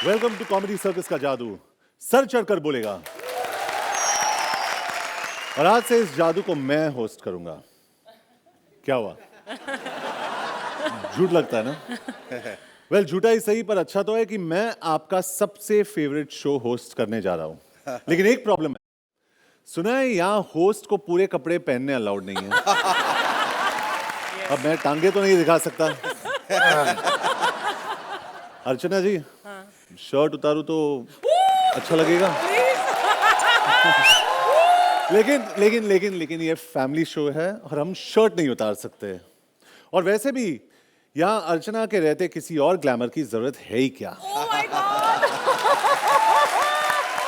Welcome to Comedy Circus का जादू sir चढ़कर बोलेगा। और आज से इस जादू को मैं होस्ट करूंगा। क्या हुआ? झूठ लगता है ना? वेल, झूठा ही सही, पर अच्छा तो है कि मैं आपका सबसे फेवरेट शो होस्ट करने जा रहा हूं। लेकिन एक प्रॉब्लम है, सुना है यहां होस्ट को पूरे कपड़े पहनने अलाउड नहीं है। अब मैं टांगे तो नहीं दिखा सकता। अर्चना जी, शर्ट उतारूं तो अच्छा लगेगा? लेकिन ये फैमिली शो है और हम शर्ट नहीं उतार सकते। और वैसे भी यहाँ अर्चना के रहते किसी और ग्लैमर की जरूरत है ही क्या?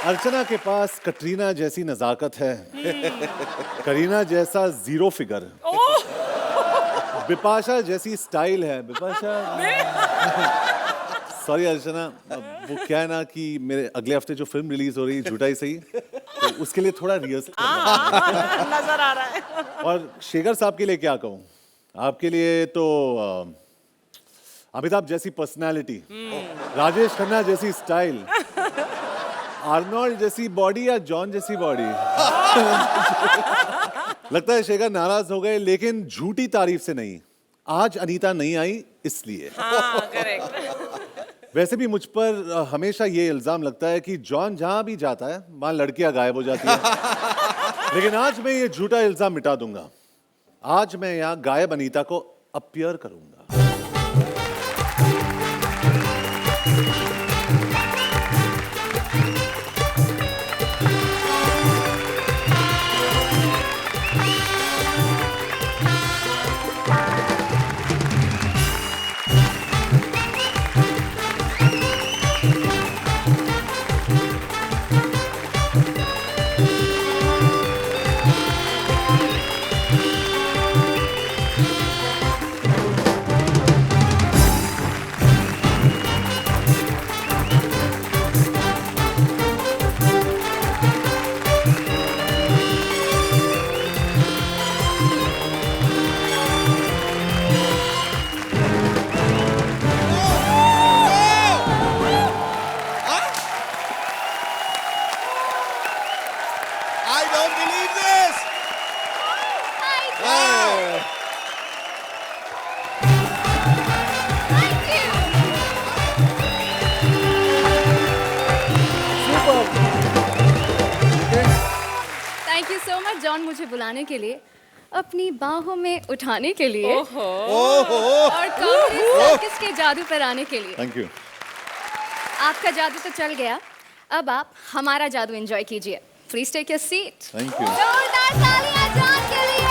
अर्चना के पास कटरीना जैसी नजाकत है, करीना जैसा जीरो फिगर, बिपाशा जैसी स्टाइल है। बिपाशा सॉरी अर्चना, वो क्या है ना कि मेरे अगले हफ्ते जो फिल्म रिलीज हो रही है झूठा ही सही, तो उसके लिए थोड़ा रिहर्सल नजर आ रहा है। और शेखर साहब के लिए क्या कहूँ, आपके लिए तो अमिताभ जैसी पर्सनालिटी, राजेश खन्ना जैसी स्टाइल, आर्नोल्ड जैसी बॉडी या जॉन जैसी बॉडी। लगता है शेखर नाराज हो गए, लेकिन झूठी तारीफ से नहीं, आज अनीता नहीं आई इसलिए। हाँ, करेक्ट। वैसे भी मुझ पर हमेशा ये इल्जाम लगता है कि जॉन जहां भी जाता है वहां लड़कियां गायब हो जाती हैं। लेकिन आज मैं ये झूठा इल्जाम मिटा दूंगा। आज मैं यहाँ गायब अनीता को अपीयर करूंगा। I don't believe this! Thank you so much John, मुझे बुलाने के लिए, अपनी बाहों में उठाने के लिए ओहो। और कॉमेडी सर्कस के जादू पर आने के लिए। Thank you. आपका जादू तो चल गया, अब आप हमारा जादू एंजॉय कीजिए। Please take your seat. Thank you. जोरदार तालियां जॉन के लिए।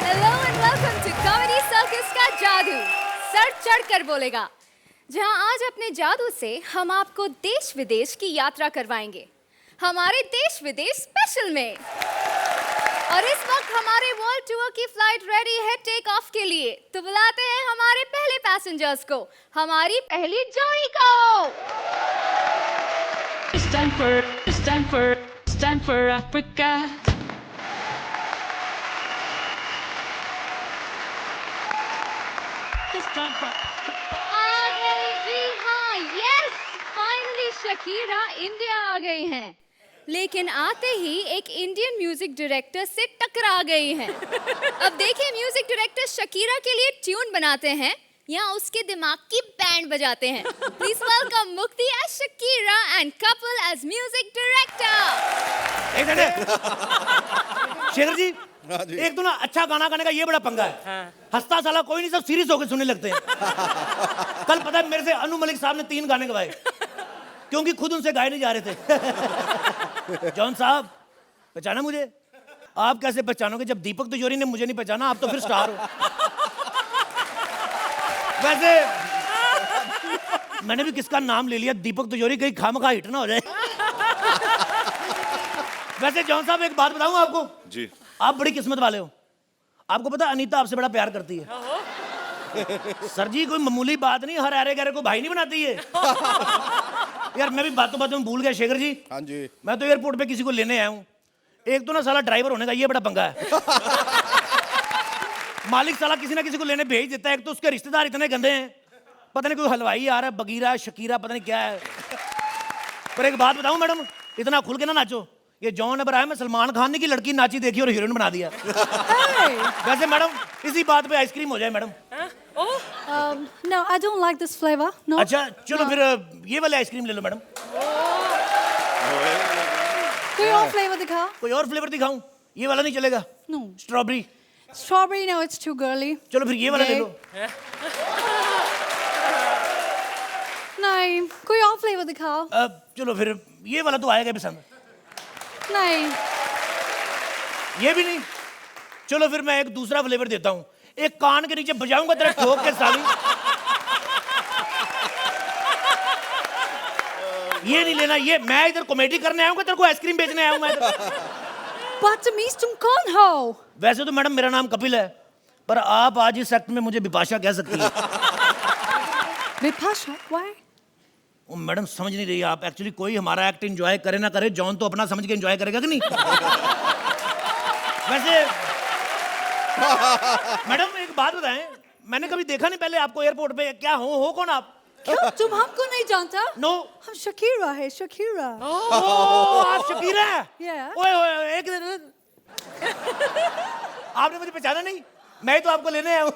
Hello and welcome to Comedy Circus का जादू सर चढ़कर बोलेगा, जहां आज अपने जादू से हम आपको देश विदेश की यात्रा करवाएंगे, हमारे देश विदेश स्पेशल में। और इस वक्त हमारे वर्ल्ड टूर की फ्लाइट रेडी है टेक ऑफ के लिए, तो बुलाते हैं हमारे पहले पैसेंजर्स को, हमारी पहली जोड़ी को। Stand for Africa. आ गई जी हाँ, यस, फाइनली शकीरा इंडिया आ गई हैं। लेकिन आते ही एक इंडियन म्यूजिक डायरेक्टर से टकरा गई हैं। अब देखिए म्यूजिक डायरेक्टर शकीरा के लिए ट्यून बनाते हैं या उसके दिमाग की बैंड बजाते हैं। Please welcome Mukti as Shakira and couple as music director. एक मिनट शेखर जी, एक तो ना अच्छा गाना गाने का ये बड़ा पंगा है। हंसता साला कोई नहीं, सब सीरियस होकर सुनने लगते हैं। कल पता है मेरे से अनु मलिक साहब ने 3 गाने गवाए क्योंकि खुद उनसे गाए नहीं जा रहे थे। जॉन साहब, पहचाना मुझे? आप कैसे पहचानोगे जब दीपक तिजोरी ने मुझे नहीं पहचाना? आप तो फिर स्टार हो। वैसे मैंने भी किसका नाम ले लिया, दीपक तिजोरी, कहीं खामखा हिट ना हो जाए। वैसे जॉन साहब एक बात बताऊं आपको जी, आप बड़ी किस्मत वाले हो। आपको पता अनीता आपसे बड़ा प्यार करती है। सर जी कोई मामूली बात नहीं, हर अरे गहरे को भाई नहीं बनाती है। यार मैं भी बातों बातों में भूल गया शेखर जी। हाँ जी। मैं तो एयरपोर्ट पे किसी को लेने आया हूँ, एक तो ना साला ड्राइवर होने का ये बड़ा पंगा है। मालिक साला किसी ना किसी को लेने भेज देता है। एक तो उसके रिश्तेदार इतने गंदे हैं, पता नहीं कोई हलवाई आ रहा है, बगीरा शकीरा पता नहीं क्या है। पर एक बात बताऊं मैडम, इतना खुल के ना नाचो। ये जॉन अब्राहम में सलमान खान ने की लड़की नाची देखी और हीरोइन बना दिया। वैसे मैडम इसी बात पे आइसक्रीम हो जाए madam. No, I don't like this flavor. No. अच्छा चलो फिर ये वाले आइसक्रीम ले लो मैडम। कोई और फ्लेवर दिखा। कोई और फ्लेवर दिखाऊं? ये वाला नहीं चलेगा? No. Strawberry. Strawberry, no, it's too girly. चलो फिर ये वाला ले Yay. लो। नहीं, कोई और फ्लेवर दिखाओ। चलो फिर ये वाला तो आएगा पसंद। नहीं। ये भी नहीं? चलो फिर मैं एक दूसरा फ्लेवर देता हूँ। एक कान के नीचे बजाऊंगा तेरा ठोक के साली। ये नहीं लेना। ये मैं इधर कॉमेडी करने आऊंगा, तेरे को आइसक्रीम बेचने आया हूं मैं इधर। बदतमीज तुम कौन हो? वैसे तो मैडम मेरा नाम कपिल है, पर आप आज इस एक्ट में मुझे बिपाशा कह सकती है। बिपाशा? Why? ओ मैडम समझ नहीं रही आप। एक्चुअली कोई हमारा एक्ट एंजॉय करे ना करे, जॉन तो अपना समझ के एंजॉय करेगा कि नहीं? वैसे मैडम एक बात बताएं, मैंने कभी देखा नहीं पहले आपको एयरपोर्ट पे। क्या हो कौन आप? क्यों तुम हमको नहीं जानता? नो। हम शकीरा है, शकीरा। आप शकीरा है? Yeah. ओए ओए एक आपने मुझे पहचाना नहीं? मैं ही तो आपको लेने आया हूँ।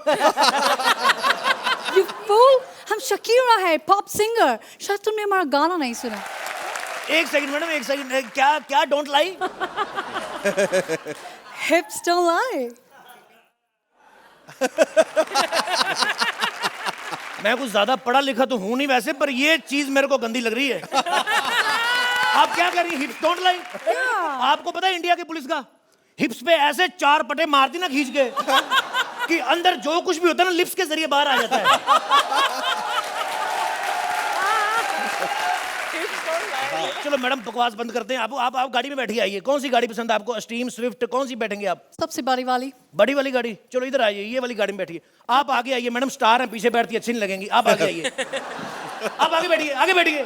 You fool! हम शकीरा है, पॉप सिंगर। शायद तुमने हमारा गाना नहीं सुना। एक सेकंड मैडम, एक सेकंड। क्या don't lie? Hips don't lie. मैं कुछ ज्यादा पढ़ा लिखा तो हूं नहीं वैसे, पर ये चीज मेरे को गंदी लग रही है। आप क्या कर रही हैं? हिप्स डोंट लाई। आपको पता है इंडिया की पुलिस का हिप्स पे ऐसे 4 पटे मारती ना खींच के कि अंदर जो कुछ भी होता है ना लिप्स के जरिए बाहर आ जाता है। चलो मैडम बकवास बंद करते हैं। आप गाड़ी में बैठी आइए। कौन सी गाड़ी पसंद है आपको? स्टीम, स्विफ्ट, कौन सी बैठेंगे आप? सबसे बड़ी वाली। बड़ी वाली गाड़ी? चलो इधर आइए, ये वाली गाड़ी में बैठिए। आप आगे आइए मैडम, स्टार हैं पीछे बैठती अच्छी नहीं लगेंगी। आप आगे आइए। आप आगे बैठिए, आगे बैठिए।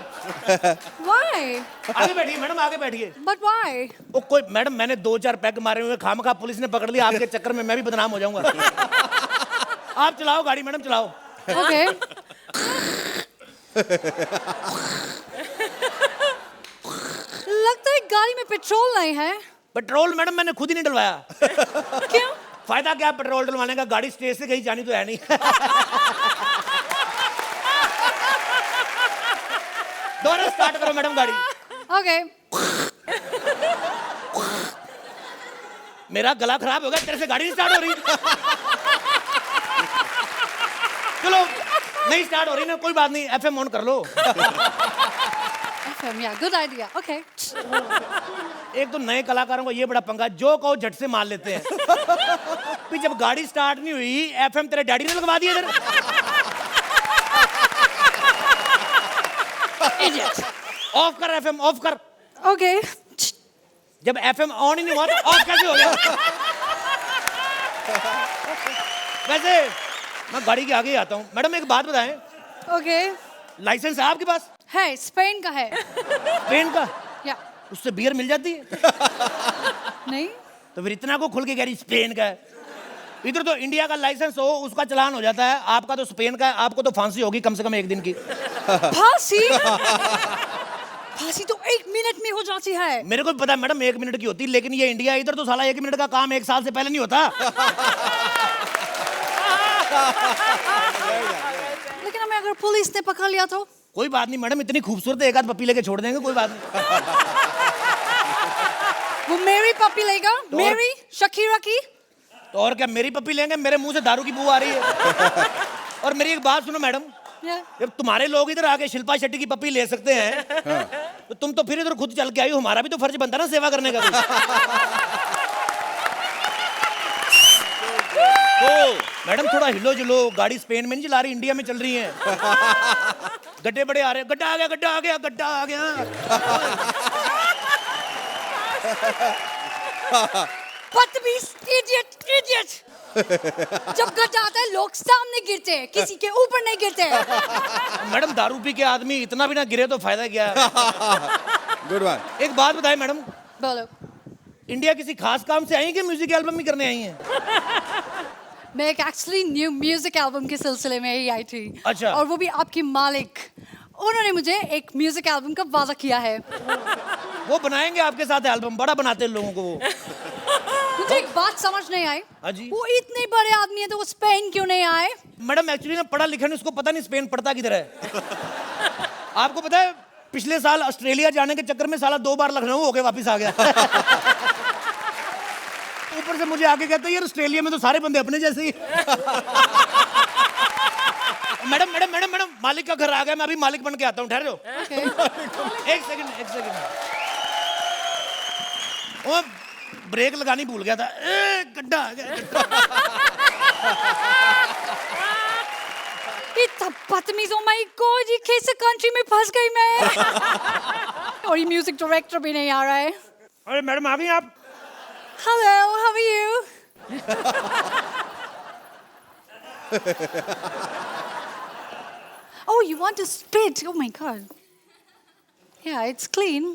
Why? आगे बैठिए मैडम, आगे बैठिए। But why? ओ कोई मैडम, मैंने 2-4 पैग मारे हुए, खामखा पुलिस ने पकड़ लिया। आपके चक्कर में मैं भी बदनाम हो जाऊंगा। आप चलाओ गाड़ी मैडम, चलाओ। Okay. लगता है गाड़ी में पेट्रोल नहीं है। पेट्रोल मैडम मैंने खुद ही नहीं डलवाया। क्यों? फायदा क्या पेट्रोल डलवाने का? गाड़ी स्टेज से कहीं जानी तो है नहीं। दोबारा स्टार्ट करो मैडम गाड़ी। Okay. मेरा गला खराब हो गया, तेरे से गाड़ी नहीं स्टार्ट हो रही। चलो नहीं स्टार्ट हो रही ना, कोई बात नहीं, FM ऑन कर लो। FM, yeah, good idea. Okay. एक तो नए कलाकारों को ये बड़ा पंगा, जो कहो झट से मान लेते हैं। फिर जब गाड़ी स्टार्ट नहीं हुई, FM तेरे डैडी ने लगवा दिया इधर। Idiot. ऑफ कर FM, ऑफ कर। Okay. जब FM ऑन ही नहीं हुआ तो ऑफ कैसे हो गया? वैसे मैं गाड़ी के आगे ही आता हूँ। मैडम एक बात बताएं, Okay. लाइसेंस है आपके पास? है, स्पेन का है। स्पेन का? या उससे बियर मिल जाती है? नहीं? तो फिर इतना को खुल के कह रही स्पेन का है। इधर तो इंडिया का लाइसेंस हो उसका चालान हो जाता है, आपका तो स्पेन का है। आपको तो फांसी होगी कम से कम 1 दिन की। फांसी? फांसी तो 1 मिनट में हो जाती है। मेरे को भी पता है मैडम 1 मिनट की होती है, लेकिन ये इंडिया, इधर तो साला 1 मिनट का काम 1 साल से पहले नहीं होता। लेकिन हमें अगर पुलिस ने पकड़ लिया तो? कोई बात नहीं मैडम, इतनी खूबसूरत है, 1 आध पप्पी लेके छोड़ देंगे, कोई बात नहीं। वो मेरी पपी लेगा? मेरी? शकीरा की? तो और क्या, मेरी पप्पी लेंगे? मेरे मुंह से दारू की बू आ रही है। और मेरी एक बात सुनो मैडम, जब तुम्हारे लोग इधर आके शिल्पा शेट्टी की पप्पी ले सकते हैं, तो तुम तो फिर इधर खुद चल के आई हो, हमारा भी तो फर्ज बनता ना सेवा करने का। तो मैडम थोड़ा हिलो जुलो, गाड़ी स्पेन में नहीं चला रही, इंडिया में चल रही है। गड्ढे बड़े आ रहे हैं। गड्ढा आ गया, गड्ढा आ गया, गड्ढा आ गया। बदतमीज, इडियट, इडियट। जब गड्ढा आता है लोग सामने गिरते हैं, किसी के ऊपर नहीं गिरते। मैडम दारू पी के आदमी इतना भी ना गिरे तो फायदा क्या है? Good one. एक बात बताएं मैडम, बोलो। इंडिया किसी खास काम से आई हैं कि म्यूजिक एल्बम ही करने आई हैं? मैं एक एक्चुअली न्यू म्यूजिक एल्बम के सिलसिले में ही आई थी। अच्छा। और वो भी आपकी मालिक, उन्होंने मुझे एक म्यूजिक एल्बम का वादा किया है। वो बनाएंगे आपके साथ एल्बम, बड़ा बनाते हैं लोगों को वो। मुझे एक बात समझ नहीं आई, हाँ जी। वो इतने बड़े आदमी है तो वो स्पेन क्यों नहीं आए? मैडम एक्चुअली ना पढ़ा लिखा नहीं, उसको पता नहीं स्पेन पड़ता किधर है। आपको पता है पिछले साल ऑस्ट्रेलिया जाने के चक्कर में साला 2 बार लखनऊ होके वापस आ गया। ऊपर से मुझे आके कहते हैं यार ऑस्ट्रेलिया में तो सारे बंदे अपने जैसे ही। मैडम मैडम मैडम मैडम मालिक का घर आ गया, मैं अभी मालिक बन के आता हूँ, ठहरो। एक सेकंड। वो ब्रेक लगानी भूल गया था, गड्ढा आ गया। इतना बदतमीज, ओ माय गॉड, ये कैसे कंट्री में फंस गई मैं? और ये म्यूजिक डायरेक्टर भी नहीं आ रहा है। अरे मैडम आ गई आप? Hello, how are you? Oh, you want to spit? Oh my god. Yeah, it's clean.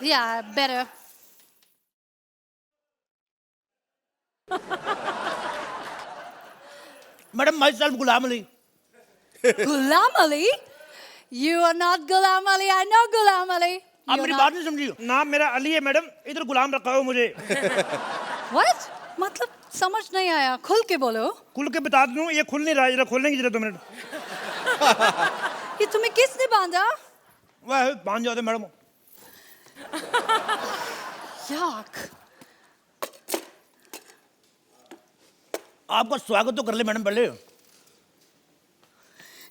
Yeah, better. Madam my self Ghulam Ali. Ghulam Ali? You are not Ghulam Ali. I know Ghulam Ali. आप मेरी बात नहीं समझी। नाम मेरा अली है madam, इधर गुलाम रखा हो मुझे। What? मतलब समझ नहीं आया, खुल के बोलो। खुल के बता दूं, ये खुल नहीं रहा, जरा खोलने की जरूरत 2 मिनट। ये तुम्हें किसने बांधा? वह बांध जाते मैडम। Yuck. आपका स्वागत तो कर ले मैडम पहले।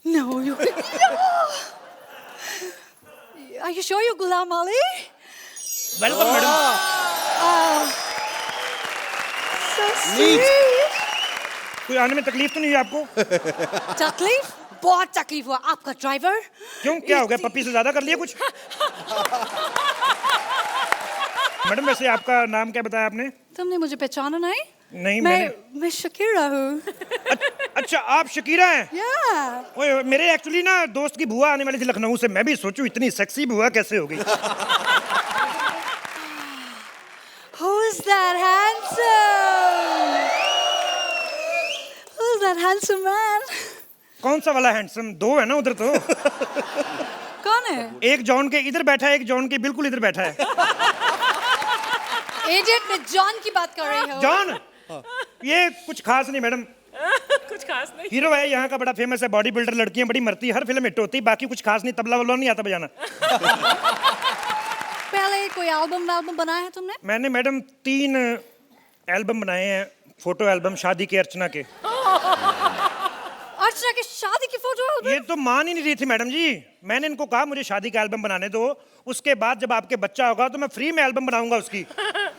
No, you. Are you sure you're Ghulam Ali? Welcome madam. So sweet. कोई आने में तकलीफ तो नहीं है आपको? तकलीफ? बहुत तकलीफ हुआ। आपका ड्राइवर? क्यों, क्या हो गया? पप्पी से ज्यादा कर लिया कुछ? मैडम वैसे आपका नाम क्या बताया आपने? तुमने मुझे पहचाना नहीं? नहीं मैं शकीरा हूँ। अच्छा आप शकीरा हैं? Yeah. ओए मेरे एक्चुअली ना दोस्त की बुआ आने वाली थी लखनऊ से, मैं भी सोचूं इतनी सेक्सी बुआ कैसे हो गई। Who's that handsome? Who's that handsome man? कौन सा वाला हैंडसम? 2 है ना उधर तो। कौन है? एक जॉन के इधर बैठा है, एक जॉन के बिल्कुल इधर बैठा है। एजेंट, मैं जॉन की बात कर रही हूँ। जॉन? ये कुछ खास नहीं मैडम, कुछ खास नहीं। हीरो है यहाँ का, बड़ा फेमस है, बॉडी बिल्डर, लड़कियां बड़ी मरती, हर फिल्म हिट होती, बाकी कुछ खास नहीं, तबला वबला नहीं आता बजाना। पहले कोई एल्बम बनाया है तुमने? मैंने मैडम 3 एल्बम बनाए हैं, फोटो एल्बम शादी के अर्चना के। अर्चना की शादी की फोटो एल्बम? ये तो मान ही नहीं रही थी मैडम जी। मैंने इनको कहा मुझे शादी का एल्बम बनाने दो, उसके बाद जब आपके बच्चा होगा तो मैं फ्री में एल्बम बनाऊंगा उसकी।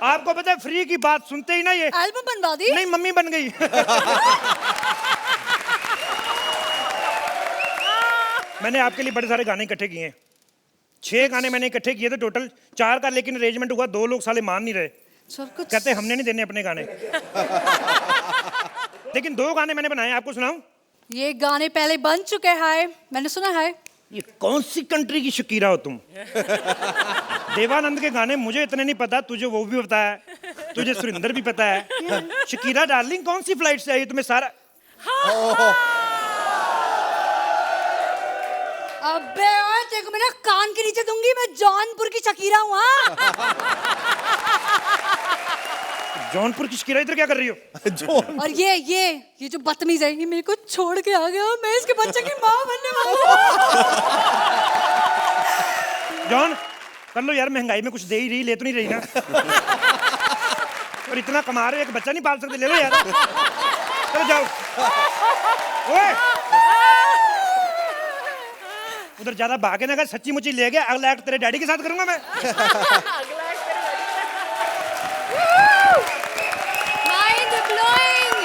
आपको पता है फ्री की बात सुनते ही ना ये एल्बम बनवा दी? नहीं, मम्मी बन गई। मैंने आपके लिए बड़े सारे गाने इकट्ठे किए हैं, 6 गाने मैंने इकट्ठे किए थे टोटल, 4 का लेकिन अरेंजमेंट हुआ, 2 लोग साले मान नहीं रहे, कहते हमने नहीं देने अपने गाने। लेकिन 2 गाने मैंने बनाए, आपको सुनाऊं? ये गाने पहले बन चुके हैं, मैंने सुना है। ये कौन सी कंट्री की शकीरा हो तुम? देवानंद के गाने मुझे इतने नहीं पता, तुझे वो भी पता है, तुझे सुरिंदर भी पता है। शकीरा डार्लिंग कौन सी फ्लाइट से आई तुम्हें सारा? अबे ओए, तेरे को मेरा कान के नीचे दूंगी, मैं जौनपुर की शकीरा हूँ। जौनपुर की शकीरा इधर क्या कर रही हो? और ये जो बदतमीज है, ये मेरे को छोड़ के आ गया, मैं इसके बच्चे की माँ बनने वाली हूँ। जॉन कर लो यार, महंगाई में कुछ दे ही रही, ले तो नहीं रही ना। और इतना कमा रहे हो, एक बच्चा नहीं पाल सकते, ले लो यार। चलो जाओ। ओए उधर ज्यादा भागे ना, सच्ची मुच्ची ले गया, अगला एक्ट तेरे डैडी के साथ करूंगा मैं। Mind blowing.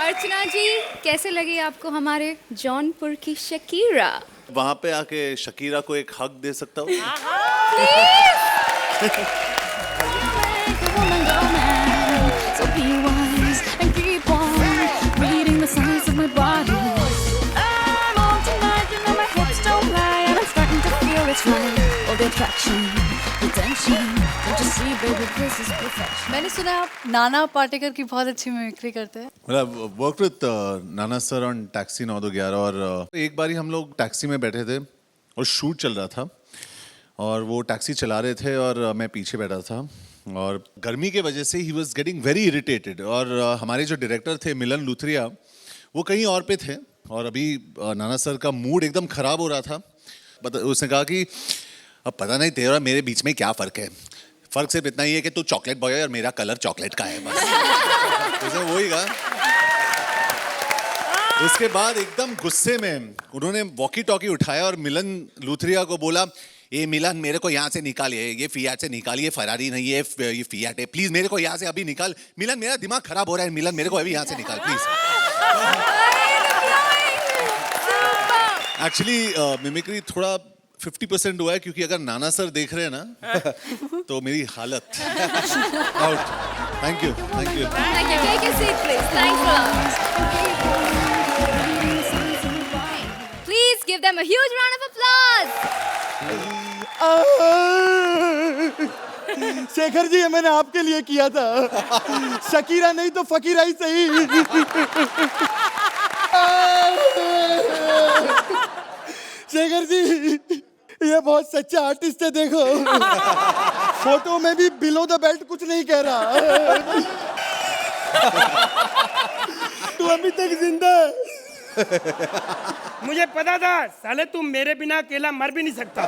अर्चना जी, कैसे लगी आपको हमारे जौनपुर की शकीरा? वहां पे आके शकीरा को एक हक दे सकता हूँ? So be wise and keep on reading the signs of my body. I'm on tonight, you know my hips don't lie, and I'm starting to feel it's right. All the attraction attention. Don't you see, baby, this is perfection. मैंने सुना है आप नाना पाटेकर की बहुत अच्छी mimicry करते हैं. Well, I've worked with Nana sir on Taxi 9-11 और एक बारी हम लोग टैक्सी में बैठे थे और शूट चल रहा था और वो टैक्सी चला रहे थे और मैं पीछे बैठा था और गर्मी के वजह से he was getting very irritated और हमारे जो डायरेक्टर थे मिलन लूथरिया वो कहीं और पे थे और अभी नाना सर का मूड एकदम ख़राब हो रहा था. उसने कहा कि अब पता नहीं तेरा मेरे बीच में क्या फ़र्क है, फ़र्क सिर्फ इतना ही है कि तू चॉकलेट बॉय है और मेरा कलर चॉकलेट का है बस. उसने वही कहा. उसके बाद एकदम गुस्से में उन्होंने वॉकी टॉकी उठाया और मिलन लूथरिया को बोला, ये मिलन मेरे को यहाँ से निकालिए, ये फियाट से निकालिए, फरारी नहीं है ये फियाट है, प्लीज मेरे को यहाँ से अभी निकाल. मिलन मेरा दिमाग खराब हो रहा है, मिलन मेरे को अभी यहाँ से निकाल प्लीज. एक्चुअली मिमिक्री थोड़ा 50% हुआ है क्योंकि अगर नाना सर देख रहे हैं ना तो मेरी हालत out. Thank you. Thank you. Take a seat, please. Thanks a lot. Please give them a huge round of applause. Shekhar ji, ये मैंने आपके लिए किया था. शकीरा नहीं तो फकीरा ही सही. शेखर जी, ये बहुत सच्चा आर्टिस्ट है. देखो फोटो में भी बिलो द बेल्ट कुछ नहीं कह रहा. तू अभी तक जिंदा है. मुझे पता था साले तू मेरे बिना अकेला मर भी नहीं सकता.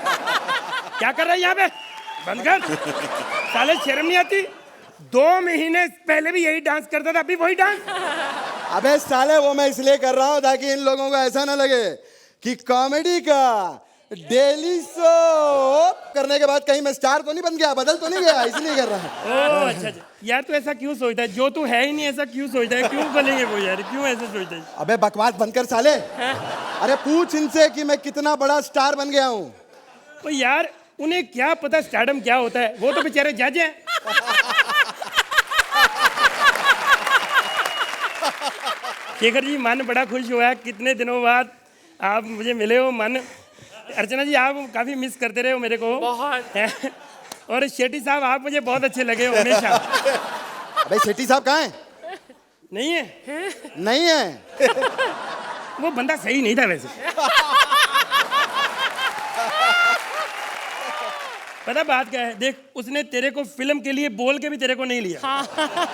क्या कर रहा है यहाँ पे? बंद कर. साले शर्म नहीं आती? 2 महीने पहले भी यही डांस करता था, अभी वही डांस. अबे साले, वो मैं इसलिए कर रहा हूँ ताकि इन लोगों को ऐसा ना लगे कि कॉमेडी का डेली शो करने के बाद कहीं मैं स्टार तो नहीं बन गया, बदल तो नहीं गया, इसलिए कर रहा हूँ. ओह अच्छा. यार तू ऐसा क्यों सोचता है? जो तू है ही नहीं ऐसा क्यों सोचता है? क्यों बनेंगे वो यार? क्यों ऐसा सोचता है? अबे बकवास बंद कर साले. अरे पूछ इनसे कि मैं कितना बड़ा स्टार बन गया हूँ. तो यार उन्हें क्या पता स्टारडम क्या होता है? वो तो बेचारे जज हैं. शेखर जी, मन बड़ा खुश हुआ है, कितने दिनों बाद आप मुझे मिले हो. मन अर्चना जी, आप काफी मिस करते रहे हो मेरे को बहुत. और शेट्टी साहब, आप मुझे बहुत अच्छे लगे हो हमेशा. अबे शेट्टी साहब कहाँ हैं? नहीं है? नहीं है. वो बंदा सही नहीं था वैसे. पता बात क्या है? देख, उसने तेरे को फिल्म के लिए बोल के भी तेरे को नहीं लिया.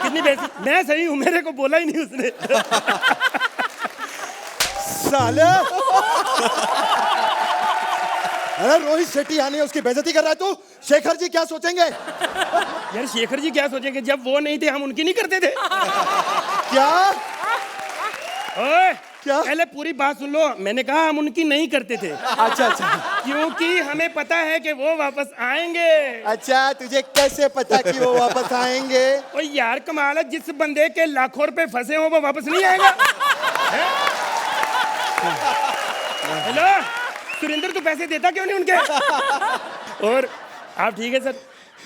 कितनी बेइज्जती. मैं सही हूँ, मेरे को बोला ही नहीं उसने. साले. अरे रोहित शेट्टी आने उसकी बेइज्जती कर रहा है तू. शेखर जी क्या सोचेंगे? यार शेखर जी क्या सोचेंगे? जब वो नहीं थे हम उनकी नहीं करते थे. क्या? ओए, क्या? पहले पूरी बात सुन लो. मैंने कहा हम उनकी नहीं करते थे. अच्छा अच्छा. क्योंकि हमें पता है कि वो वापस आएंगे. अच्छा, तुझे कैसे पता कि वो वापस आएंगे? ओ यार कमाल है, जिस बंदे के लाखों रुपए फंसे हो वो वापस नहीं आएगा. हेलो सुरेंद्र, तू पैसे देता क्यों नहीं उनके? और आप ठीक है सर?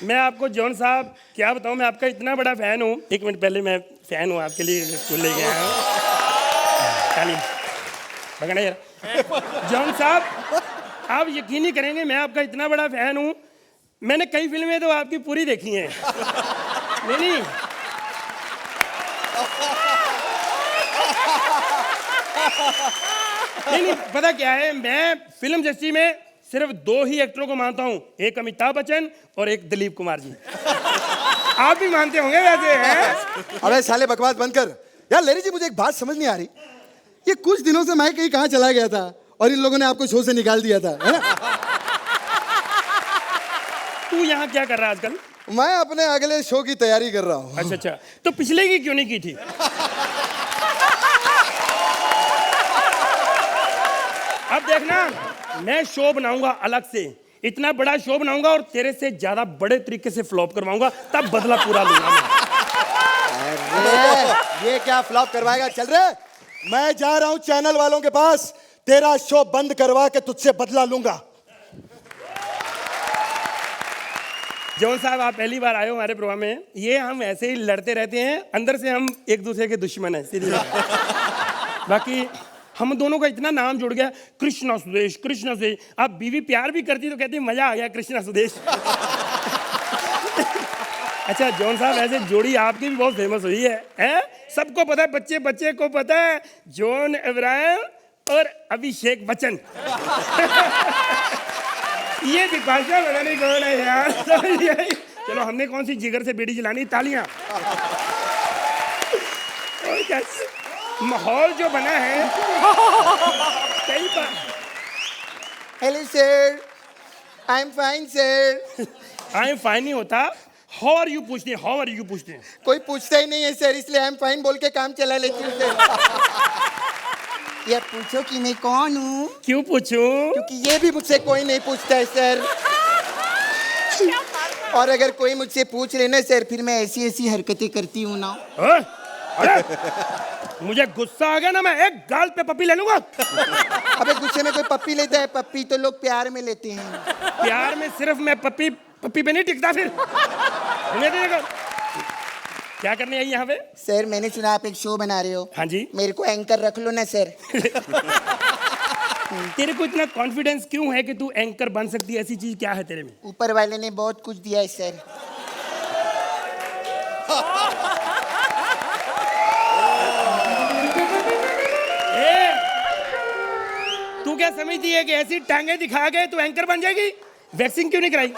मैं आपको जॉन साहब क्या बताऊं, मैं आपका इतना बड़ा फैन हूँ. 1 मिनट पहले मैं फैन हूँ आपके लिए स्कूल ले गया हूँ. पकड़ा यार. जॉन साहब, आप यकीन नहीं करेंगे, मैं आपका इतना बड़ा फैन हूँ. मैंने कई फिल्में तो आपकी पूरी देखी हैं. नहीं नहीं, पता क्या है, मैं फिल्म इंडस्ट्री में सिर्फ 2 ही एक्टरों को मानता हूँ. एक अमिताभ बच्चन और एक दिलीप कुमार जी. आप भी मानते होंगे वैसे, हैं? अबे साले बकवास बंद कर. यार लेरी जी, मुझे एक बात समझ नहीं आ रही. ये कुछ दिनों से मैं कहीं कहाँ चला गया था और इन लोगों ने आपको शो से निकाल दिया था, है ना? तू यहाँ क्या कर रहा है आजकल? मैं अपने अगले शो की तैयारी कर रहा हूँ. अच्छा अच्छा, तो पिछले की क्यों नहीं की थी? अब देखना, मैं शो बनाऊंगा अलग से, इतना बड़ा शो बनाऊंगा और तेरे से ज्यादा बड़े तरीके से फ्लॉप करवाऊंगा, तब बदला पूरा लूंगा मैं. अरे ये क्या फ्लॉप करवाएगा? चल रे, मैं जा रहा हूँ चैनल वालों के पास, तेरा शो बंद करवा के तुझसे बदला लूंगा. जॉन साहब, आप पहली बार आए हो हमारे प्रोग्राम में. ये हम ऐसे ही लड़ते रहते हैं, अंदर से हम एक दूसरे के दुश्मन हैं, सीधी बात. बाकी हम दोनों का इतना नाम जुड़ गया, कृष्णा सुदेश, कृष्णा सुदेश. आप बीवी प्यार भी करती तो कहती मजा आ गया कृष्णा सुदेश. अच्छा जॉन साहब, ऐसे जोड़ी आपकी भी बहुत फेमस हुई है, हैं? सबको पता है, बच्चे बच्चे को पता है, जॉन इब्राहिम और अभिषेक बच्चन। ये दिपाशा पता नहीं कौन है यार। चलो, हमने कौन सी जिगर से बीड़ी जलानी, तालियां। और क्या माहौल जो बना है कई बार। Hello sir, I am fine sir. I am fine नहीं होता, हाउ आर यू पूछते हैं, हाउ आर यू पूछते हैं। कोई पूछता ही नहीं है सर, इसलिए आई एम फाइन बोल के काम चला लेती हूँ सर। ये पूछो कि मैं कौन हूँ, क्यों पूछूं? क्योंकि ये भी मुझसे कोई नहीं पूछता है सर। और अगर कोई मुझसे पूछ लेना सर, फिर मैं ऐसी ऐसी हरकतें करती हूँ ना। हाँ? अरे मुझे गुस्सा आ गया ना, मैं एक गाल पे पप्पी ले लूंगा। अबे गुस्से में कोई पप्पी लेता है? पप्पी तो लोग प्यार में लेते हैं। प्यार में सिर्फ मैं पप्पी पे नहीं टिकता फिर। क्या करने आई यहाँ पे? सर मैंने सुना आप एक शो बना रहे हो। हाँ जी। मेरे को एंकर रख लो ना सर। तेरे को इतना कॉन्फिडेंस क्यों है कि तू एंकर बन सकती है? ऐसी चीज क्या है तेरे में? ऊपर वाले ने बहुत कुछ दिया है सर। तू क्या समझती है कि ऐसी टांगे दिखा के तू एंकर बन जाएगी? वैक्सीन क्यों नहीं कराई?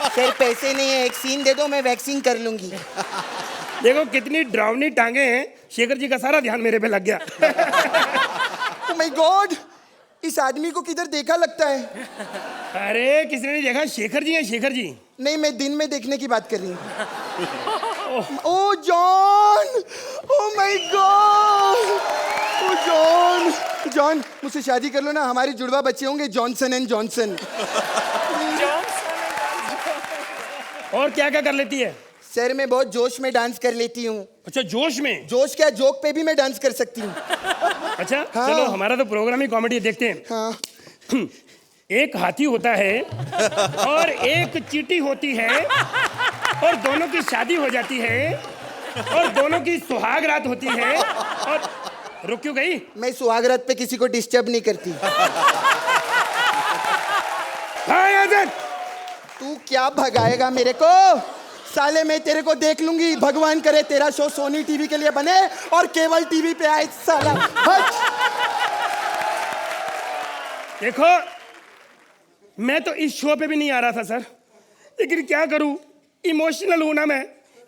सर पैसे नहीं है, एक सीन दे दो, मैं वैक्सीन कर लूंगी। देखो कितनी डरावनी टांगे हैं, शेखर जी का सारा ध्यान मेरे पे लग गया। ओह माय गॉड, इस आदमी को किधर देखा लगता है? अरे किसी ने नहीं देखा, शेखर जी हैं, शेखर जी। नहीं, मैं दिन में देखने की बात कर रही हूँ। Oh John, oh my God, oh John, John मुझसे शादी कर लो ना, हमारे जुड़वा बच्चे होंगे जॉनसन एंड जॉनसन। और क्या क्या कर लेती है? सर मैं बहुत जोश में डांस कर लेती हूँ। अच्छा जोश में? जोश क्या, जोक पे भी मैं डांस कर सकती हूँ। अच्छा हाँ। चलो, हमारा तो प्रोग्राम ही कॉमेडी, देखते हैं। हाँ। एक हाथी होता है और एक चींटी होती है और दोनों की शादी हो जाती है और दोनों की सुहाग रात होती है। और रुक क्यों गई? मैं सुहाग रात पे किसी को डिस्टर्ब नहीं करती। हाँ यार, तू क्या भगाएगा मेरे को? साले मैं तेरे को देख लूंगी। भगवान करे तेरा शो सोनी टीवी के लिए बने और केवल टीवी पे आए साला। हट। देखो मैं तो इस शो पे भी नहीं आ रहा था सर, लेकिन क्या करूं, इमोशनल हूं ना मैं।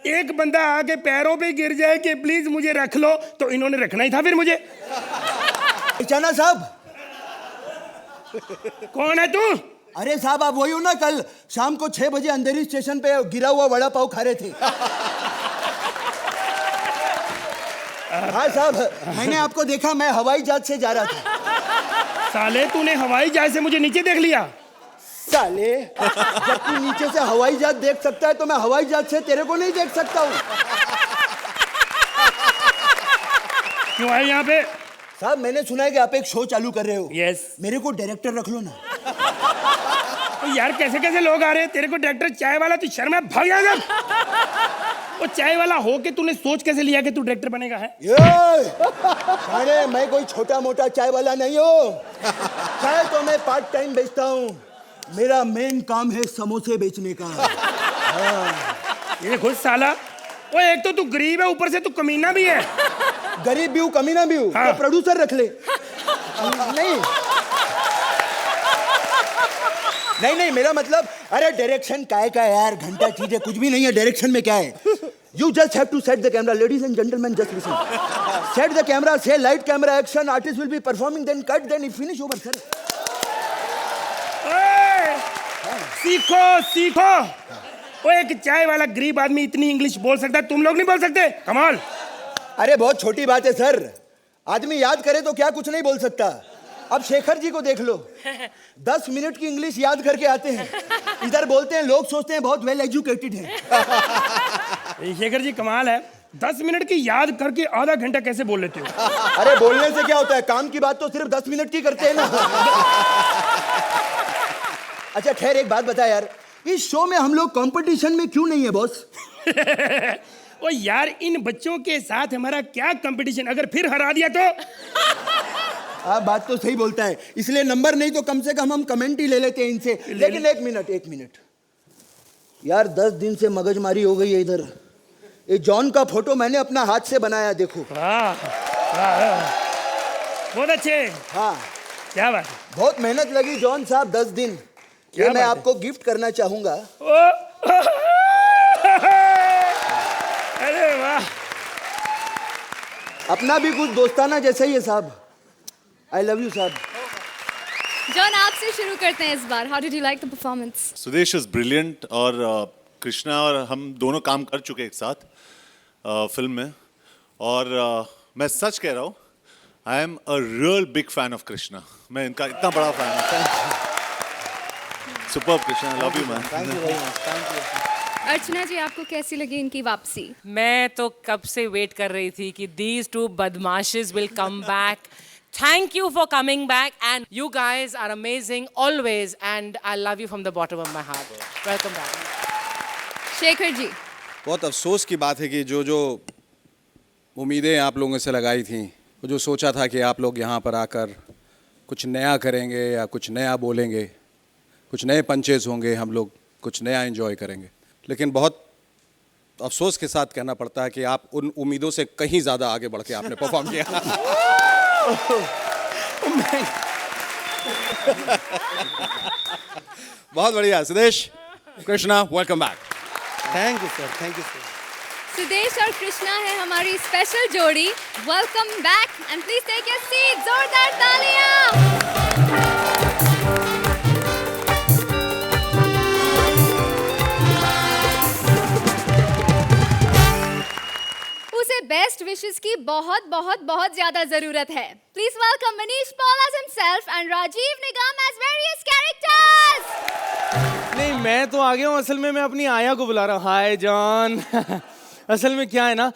एक बंदा आके पैरों पे गिर जाए कि प्लीज मुझे रख लो, तो इन्होंने रखना ही था फिर मुझे। पहचाना साहब? कौन है तू? अरे साहब आप वही हो ना, कल शाम को 6 बजे अंधेरी स्टेशन पे गिरा हुआ वड़ा पाव खा रहे थे। हाँ साहब, मैंने आपको देखा, मैं हवाई जहाज से जा रहा था। साले तूने हवाई जहाज से मुझे नीचे देख लिया? साले जब तू नीचे से हवाई जहाज देख सकता है तो मैं हवाई जहाज से तेरे को नहीं देख सकता हूँ। क्यों आए यहाँ पे? साहब मैंने सुना है कि आप एक शो चालू कर रहे हो। यस। मेरे को डायरेक्टर रख लो ना। तो यार कैसे कैसे लोग आ रहे हैं, तेरे को डायरेक्टर चाय वाला, तू शर्मा भाग जा। वो चाय वाला हो के तूने सोच कैसे लिया कि तू डायरेक्टर बनेगा? है अरे मैं कोई छोटा मोटा चाय वाला नहीं हूँ। चाय तो मैं पार्ट टाइम बेचता हूँ, मेरा मेन काम है समोसे बेचने का। ये खुद साला, वो एक तो तू गरीब है, ऊपर से तू कमीना भी है। गरीब भी हूँ, कमीना भी हूँ। हाँ। तो प्रोड्यूसर रख ले। नहीं मेरा मतलब, अरे डायरेक्शन काय का यार, घंटा चीज है, कुछ भी नहीं है डायरेक्शन में। क्या है, you just have to set the camera, ladies and gentleman just listen, set the camera, say light, camera, action, artist will be performing, then cut, then finish, over sir. सीखो सीखो। वो एक चाय वाला गरीब आदमी इतनी इंग्लिश बोल सकता है, तुम लोग नहीं बोल सकते? कमाल। अरे बहुत छोटी बात है सर, आदमी याद करे तो क्या कुछ नहीं बोल सकता। अब शेखर जी को देख लो, 10 मिनट की इंग्लिश याद करके आते हैं, इधर बोलते हैं, लोग सोचते हैं बहुत वेल एजुकेटेड है। शेखर जी कमाल है, 10 मिनट की याद करके आधा घंटा कैसे बोल लेते हो? अरे बोलने से क्या होता है, काम की बात तो सिर्फ 10 मिनट की करते हैं ना। अच्छा खैर एक बात बता यार, इस शो में हम लोग कंपटीशन में क्यों नहीं है बॉस? ओ यार इन बच्चों के साथ हमारा क्या कंपटीशन, अगर फिर हरा दिया तो? आप बात तो सही बोलता है, इसलिए नंबर नहीं तो कम से कम हम कमेंट ही ले लेते हैं इनसे। लेकिन एक मिनट यार, 10 दिन से मगजमारी हो गई है इधर। ये जॉन का फोटो मैंने अपना हाथ से बनाया, देखो। वाह वाह, बहुत अच्छे, हाँ, क्या बात है। बहुत मेहनत लगी जॉन साहब, 10 दिन। क्या ये मैं बात है? आपको गिफ्ट करना चाहूंगा। अरे वाह, अपना भी कुछ दोस्ताना जैसा ही है साहब। आई लव यू साहब। जॉन, आपसे शुरू करते हैं इस बार। How did you like the performance? Sudesh is brilliant और कृष्णा और हम दोनों काम कर चुके एक साथ फिल्म में, और मैं सच कह रहा हूँ, I am a real big fan of Krishna. मैं इनका इतना बड़ा फैन हूँ। Super Krishna, love you man. Thank you very much, thank you. Archana ji, आपको कैसी लगी इनकी वापसी? मैं तो कब से वेट कर रही थी कि these two badmashes will come back. Thank you for coming back, and you guys are amazing always, and I love you from the bottom of my heart. Welcome back. Shekhar ji, बहुत अफसोस की बात है कि जो उम्मीदें आप लोगों से लगाई थी, वो जो सोचा था कि आप लोग यहाँ पर आकर कुछ नया करेंगे या कुछ नया बोलेंगे, कुछ नए पंचेज होंगे, हम लोग कुछ नया एंजॉय करेंगे, लेकिन बहुत अफसोस के साथ कहना पड़ता है कि आप उन उम्मीदों से कहीं ज़्यादा आगे बढ़ के आपने परफॉर्म किया। बहुत बढ़िया। Sudesh, Krishna, welcome back. Thank you sir, thank you sir. Sudesh और कृष्णा है हमारी स्पेशल जोड़ी। Welcome back and please take your seat. जोरदार तालियां। उसे बेस्ट विशेस की बहुत बहुत बहुत ज्यादा जरूरत है। Please welcome Manish Paul as himself and Rajiv Nigam as various characters. नहीं, मैं तो आ गया हूँ। असल में मैं अपनी आया को बुला रहा हूँ। हाय जॉन। असल में क्या है ना,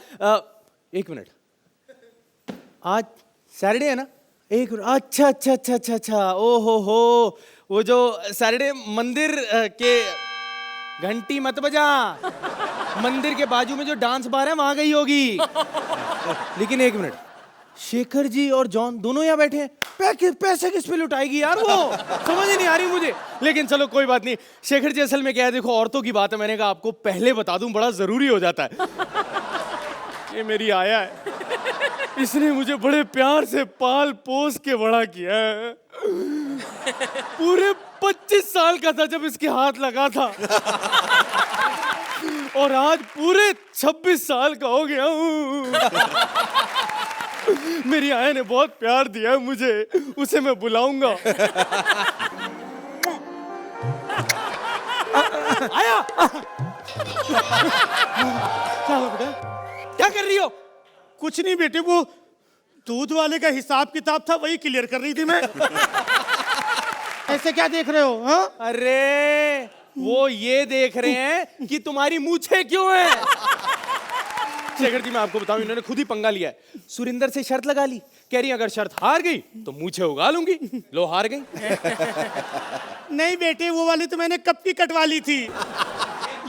एक मिनट, आज सैटरडे है ना? एक मिनट, अच्छा अच्छा अच्छा अच्छा अच्छा, ओ हो, वो जो सैटरडे मंदिर के घंटी मत बजा, मंदिर के बाजू में जो डांस बार है वहां गई होगी। लेकिन एक मिनट, शेखर जी और जॉन दोनों यहाँ बैठे हैं, पैसे किस पे लुटाएगी यार वो? समझ ही नहीं आ रही मुझे। लेकिन चलो कोई बात नहीं। शेखर जी, असल में क्या है, देखो औरतों की बात है, मैंने कहा आपको पहले बता दूं, बड़ा जरूरी हो जाता है। ये मेरी आया है, इसने मुझे बड़े प्यार से पाल पोस के बड़ा किया है। पूरे 25 साल का था जब इसके हाथ लगा था, और आज पूरे 26 साल का हो गया हूँ। मेरी आया ने बहुत प्यार दिया है मुझे, उसे मैं बुलाऊंगा। आया। क्या हो बेटा, क्या कर रही हो? कुछ नहीं बेटे, वो दूध वाले का हिसाब किताब था, वही क्लियर कर रही थी मैं। ऐसे क्या देख रहे हो? हाँ? अरे वो ये देख रहे हैं कि तुम्हारी मूछें क्यों हैं। शेखर जी, मैं आपको बताऊं, इन्होंने खुद ही पंगा लिया है। सुरिंदर से शर्त लगा ली, कह रही अगर शर्त हार गई तो मूछें उगा लूंगी। लो, हार गई। नहीं बेटे, वो वाली तो मैंने कब की कटवा ली थी।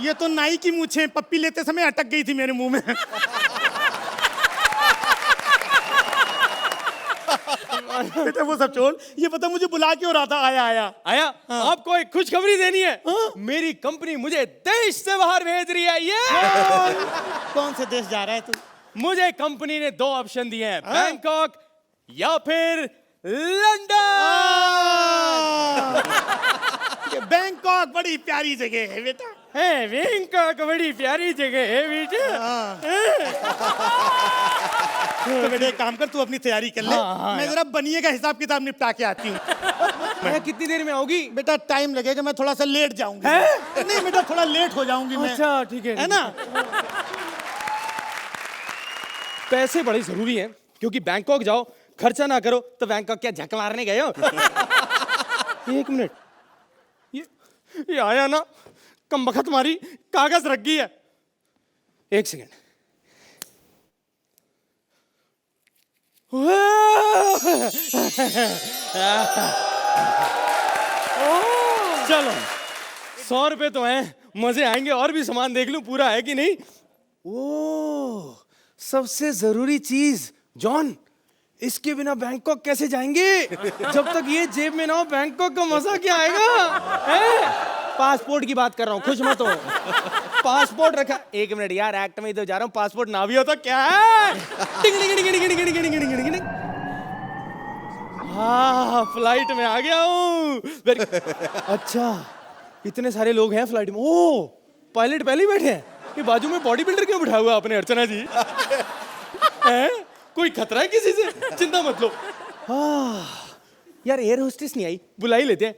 ये तो नाई की मूछें पप्पी लेते समय अटक गई थी मेरे मुंह में। बेटा वो सब छोड़, ये पता मुझे बुला क्यों रहा था? आया। हाँ। आपको एक खुशखबरी देनी है। हाँ? मेरी कंपनी मुझे देश से बाहर भेज रही है। ये कौन से देश जा रहा है तू? मुझे कंपनी ने 2 ऑप्शन दिए हैं, बैंकॉक या फिर लंदन। बैंकॉक बड़ी प्यारी जगह है बेटा। है, बैंकॉक बड़ी प्यारी जगह है बेटा। तो बेटे एक काम कर, तू अपनी तैयारी कर ले। मैं जरा बनिए का हिसाब किताब निपटा के आती हूँ। मैं कितनी देर में आओगी? बेटा टाइम लगेगा, मैं थोड़ा सा लेट जाऊंगी। नहीं बेटा, थोड़ा लेट हो जाऊंगी मैं। अच्छा ठीक है ना? पैसे बड़े जरूरी हैं, क्योंकि बैंकॉक जाओ खर्चा ना करो तो बैंकॉक क्या झक मारने गए हो? एक मिनट, ये आया ना, कमबख्त मारी कागज रख गई है। एक सेकंड। चलो 100 रुपए तो हैं, मजे आएंगे। और भी सामान देख लूं पूरा है कि नहीं। ओ, सबसे जरूरी चीज जॉन, इसके बिना बैंकॉक कैसे जाएंगे? जब तक ये जेब में ना हो बैंकॉक का मजा क्या आएगा? पासपोर्ट की बात कर रहा हूँ, खुश मत हो। पासपोर्ट रखा, 1 मिनट यार, एक्ट में ही तो जा रहा हूँ, पासपोर्ट ना भी हो तो क्या है? टिंग टिंग टिंग टिंग टिंग टिंग टिंग टिंग टिंग टिंग। हाँ, फ्लाइट में आ गया हूँ। अच्छा, इतने सारे लोग हैं फ्लाइट में। ओ, पायलट पहले ही बैठे हैं। ये बाजू में बॉडी बिल्डर क्यों बिठा हुआ आपने अर्चना जी? हैं? कोई खतरा है किसी से? चिंता मत लो। यार एयर होस्टेस नहीं आई, बुला ही लेते हैं।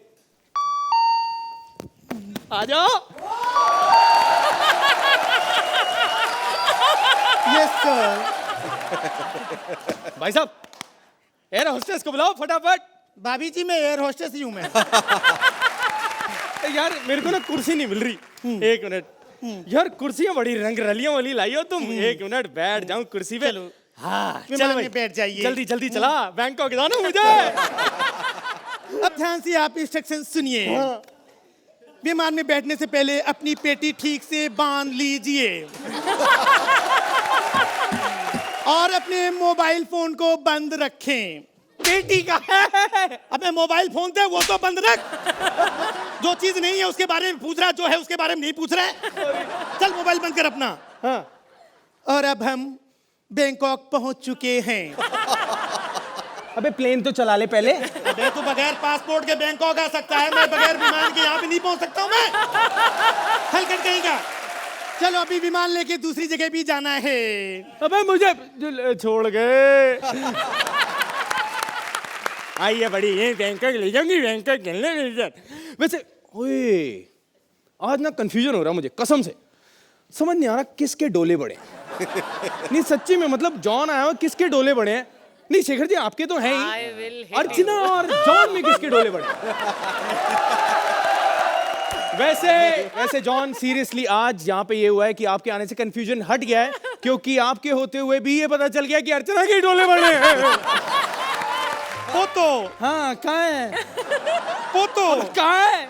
आ जाओ। Yes sir. भाई साहब, एयर होस्टेस को बुलाओ फटाफट। भाभी जी, मैं एयर होस्टेस ही हूँ मैं। यार मेरे को ना कुर्सी नहीं मिल रही। 1 मिनट यार, कुर्सियां बड़ी रंग रलियों वाली लाई हो तुम। 1 मिनट बैठ जाऊं कुर्सी पे। हाँ चल भाई, बैठ जाइए। जल्दी जल्दी चला, बैंकॉक जाना मुझे। अब ध्यान से आप इंस्ट्रक्शन सुनिए। विमान में बैठने से पहले अपनी पेटी ठीक से बांध लीजिए और अपने मोबाइल फोन को बंद रखें। पेटी का है। अबे मोबाइल फोन थे वो तो बंद रख। जो चीज नहीं है उसके बारे में पूछ रहा, जो है उसके बारे में नहीं पूछ रहा है। चल मोबाइल बंद कर अपना। हाँ। और अब हम बैंकॉक पहुंच चुके हैं। अबे प्लेन तो चला ले पहले। अबे तू बगैर पासपोर्ट के बैंकॉक आ सकता है, मैं बगैर विमान के यहाँ पे नहीं पहुंच सकता हूँ मैं। हलकट कहेगा। चलो अभी विमान लेके दूसरी जगह भी जाना है। अबे मुझे छोड़ गए। आइए बड़ी, ये बैंकॉक ले जाऊंगी, बैंकॉक खेलने ले जा। वैसे ओए, आज ना कंफ्यूजन हो रहा मुझे कसम से। समझ नहीं आ रहा किसके डोले बड़े हैं। नहीं सच्ची में, मतलब जॉन आया हो, किसके डोले बड़े हैं? नहीं शेखर जी आपके तो हैं ही, अर्चना और जॉन में किसके डोले बड़े? वैसे जॉन सीरियसली आज यहाँ पे ये हुआ है कि आपके आने से कंफ्यूजन हट गया है, क्योंकि आपके होते हुए भी ये पता चल गया कि अर्चना के डोले बड़े हैं। पोतो। हाँ कहाँ है? पोतो कहाँ है?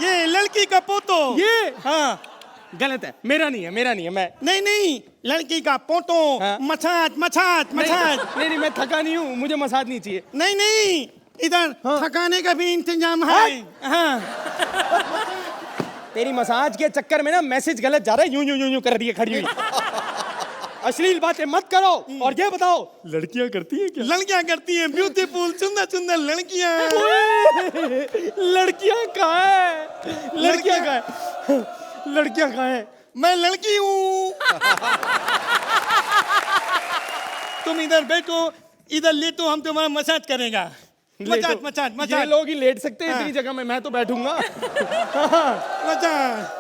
ये लड़की का पोतो। ये हाँ गलत है, मेरा नहीं है, मेरा नहीं है। मैं नहीं लड़की का पोतो। हाँ? Massage massage massage. नहीं मैं थका नहीं हूँ, मुझे मसाज नहीं चाहिए। नहीं इधर हाँ? थकाने का भी इंतजाम है। हाँ। तेरी मसाज के चक्कर में ना मैसेज गलत जा रहा है, यूं यूं यूं यूं कर रही है खड़ी हुई। अश्लील बातें मत करो। और ये बताओ, लड़कियां करती हैं क्या? लड़कियां करती हैं, ब्यूटीफुल सुंदर सुंदर लड़कियां। लड़कियां कहाँ है? लड़कियां कहाँ है? लड़कियां कहाँ है? मैं लड़की हूँ। तुम इधर बैठो, इधर लेटो, हम तुम्हारा मसाज करेगा। मसाज मसाज ये मसाज। लोग ही लेट सकते हैं इतनी जगह में, मैं तो बैठूंगा। मसाज।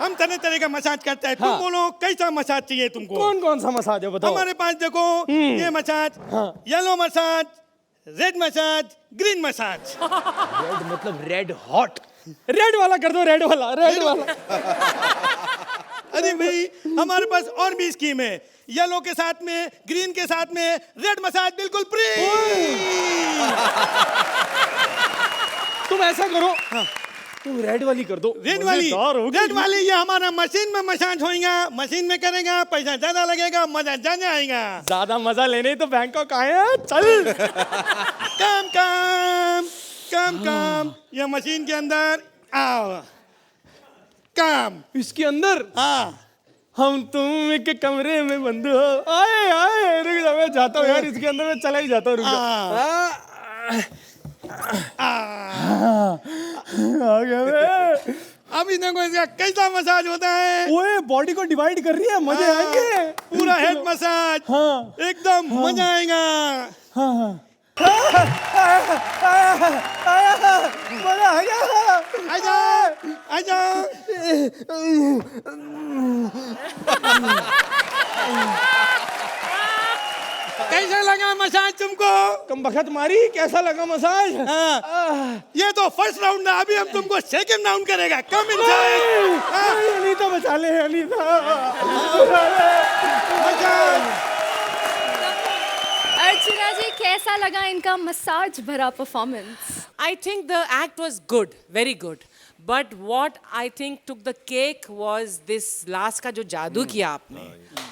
हम तरह तरह का मसाज करते हैं। तुम हाँ। बोलो कैसा मसाज चाहिए तुमको? कौन कौन सा मसाज है बताओ? हमारे पास देखो, ये massage, yellow massage, red massage, green massage. Red मतलब रेड हॉट। रेड वाला कर दो, रेड वाला, रेड वाला। अरे भाई हमारे पास और भी स्कीम है। येलो के साथ में, ग्रीन के साथ में, रेड मसाज बिल्कुल फ्री। तुम ऐसा करो, तुम रेड वाली कर दो। रेड वाली ये हमारा मशीन में मसाज होएगा। मशीन में करेगा, पैसा ज्यादा लगेगा, मजा ज्यादा आएगा। ज्यादा मजा लेने तो बैंकॉक आए हैं, चल। काम काम काम काम। ये मशीन के अंदर आओ। काम इसके अंदर। हाँ। हम तुम एक कमरे में बंद हो। आए आए, रुक जा, मैं जाता हूँ यार, इसके अंदर मैं चला ही जाता हूँ, रुक जा। आ गया मैं। अभी देखो इसका कैसा मसाज होता है। ओए बॉडी को डिवाइड कर रही है, मजे आएंगे। पूरा हेड मसाज। हाँ एकदम मजा आएगा। हाँ मजा आ गया। आजा आजा। कैसा लगा मसाज तुमको? कम बखत मारी, कैसा लगा मसाज? हाँ। ये तो फर्स्ट राउंड है, अभी हम तुमको सेकंड राउंड करेगा। Come inside. अनीता बचा ले, अनीता। अर्चना जी कैसा लगा इनका मसाज भरा performance? I think the act was good, very good. But what I think took the cake was this last का जो जादू किया आपने,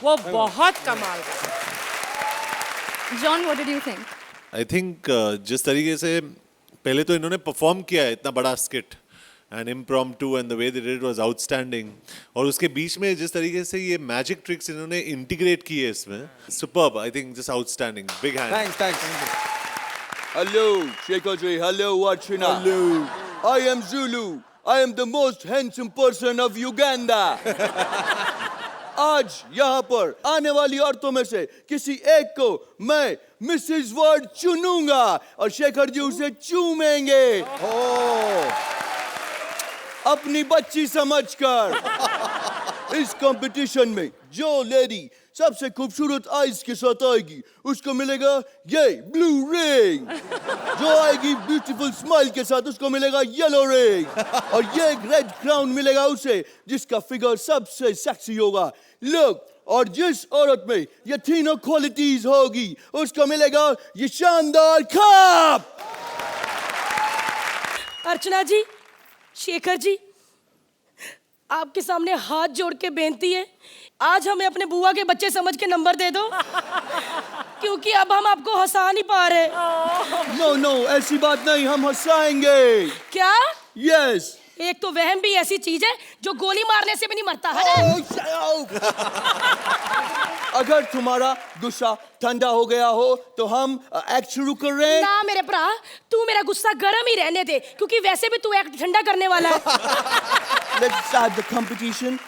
वो बहुत कमाल का। John, what did you think? I think जिस तरीके से पहले तो इन्होंने परफॉर्म किया है इतना बड़ा skit and impromptu and the way they did it was outstanding, और उसके बीच में जिस तरीके से ये मैजिक ट्रिक्स इन्होंने इंटीग्रेट किए इसमें, superb, I think just outstanding, big hand. Thanks. Hello, Shekhar ji. Hello, Archana. Hello. I am Zulu. I am the most handsome person of Uganda. आज यहाँ पर आने वाली औरतों में से किसी एक को मैं मिसेस वर्ल्ड चुनूंगा और शेखर जी उसे चूमेंगे। अपनी बच्ची समझकर। इस कंपटीशन में जो लेडी सबसे खूबसूरत आइज के साथ आएगी उसको मिलेगा ये ब्लू रिंग, जो आएगी ब्यूटीफुल स्माइल के साथ उसको मिलेगा येलो रिंग, और ये रेड क्राउन मिलेगा उसे जिसका फिगर सबसे सेक्सी होगा, लुक, और जिस औरत में ये तीनों क्वालिटीज होगी उसको मिलेगा ये शानदार कप। अर्चना जी, शेखर जी, आपके सामने हाथ जोड़ के बेनती है, आज हमें अपने बुआ के बच्चे समझ के नंबर दे दो, क्योंकि अब हम आपको हंसा नहीं पा रहे। नो नो, ऐसी बात नहीं, हम हंसाएंगे। क्या? यस। एक तो वहम भी ऐसी चीज है जो गोली मारने से भी नहीं मरता है। अगर तुम्हारा गुस्सा ठंडा हो गया हो तो हम एक्ट शुरू कर रहे हैं। ना मेरे भरा, तू मेरा गुस्सा गर्म ही रहने दे, क्योंकि वैसे भी तू एक्ट ठंडा करने वाला है। Let's start the competition.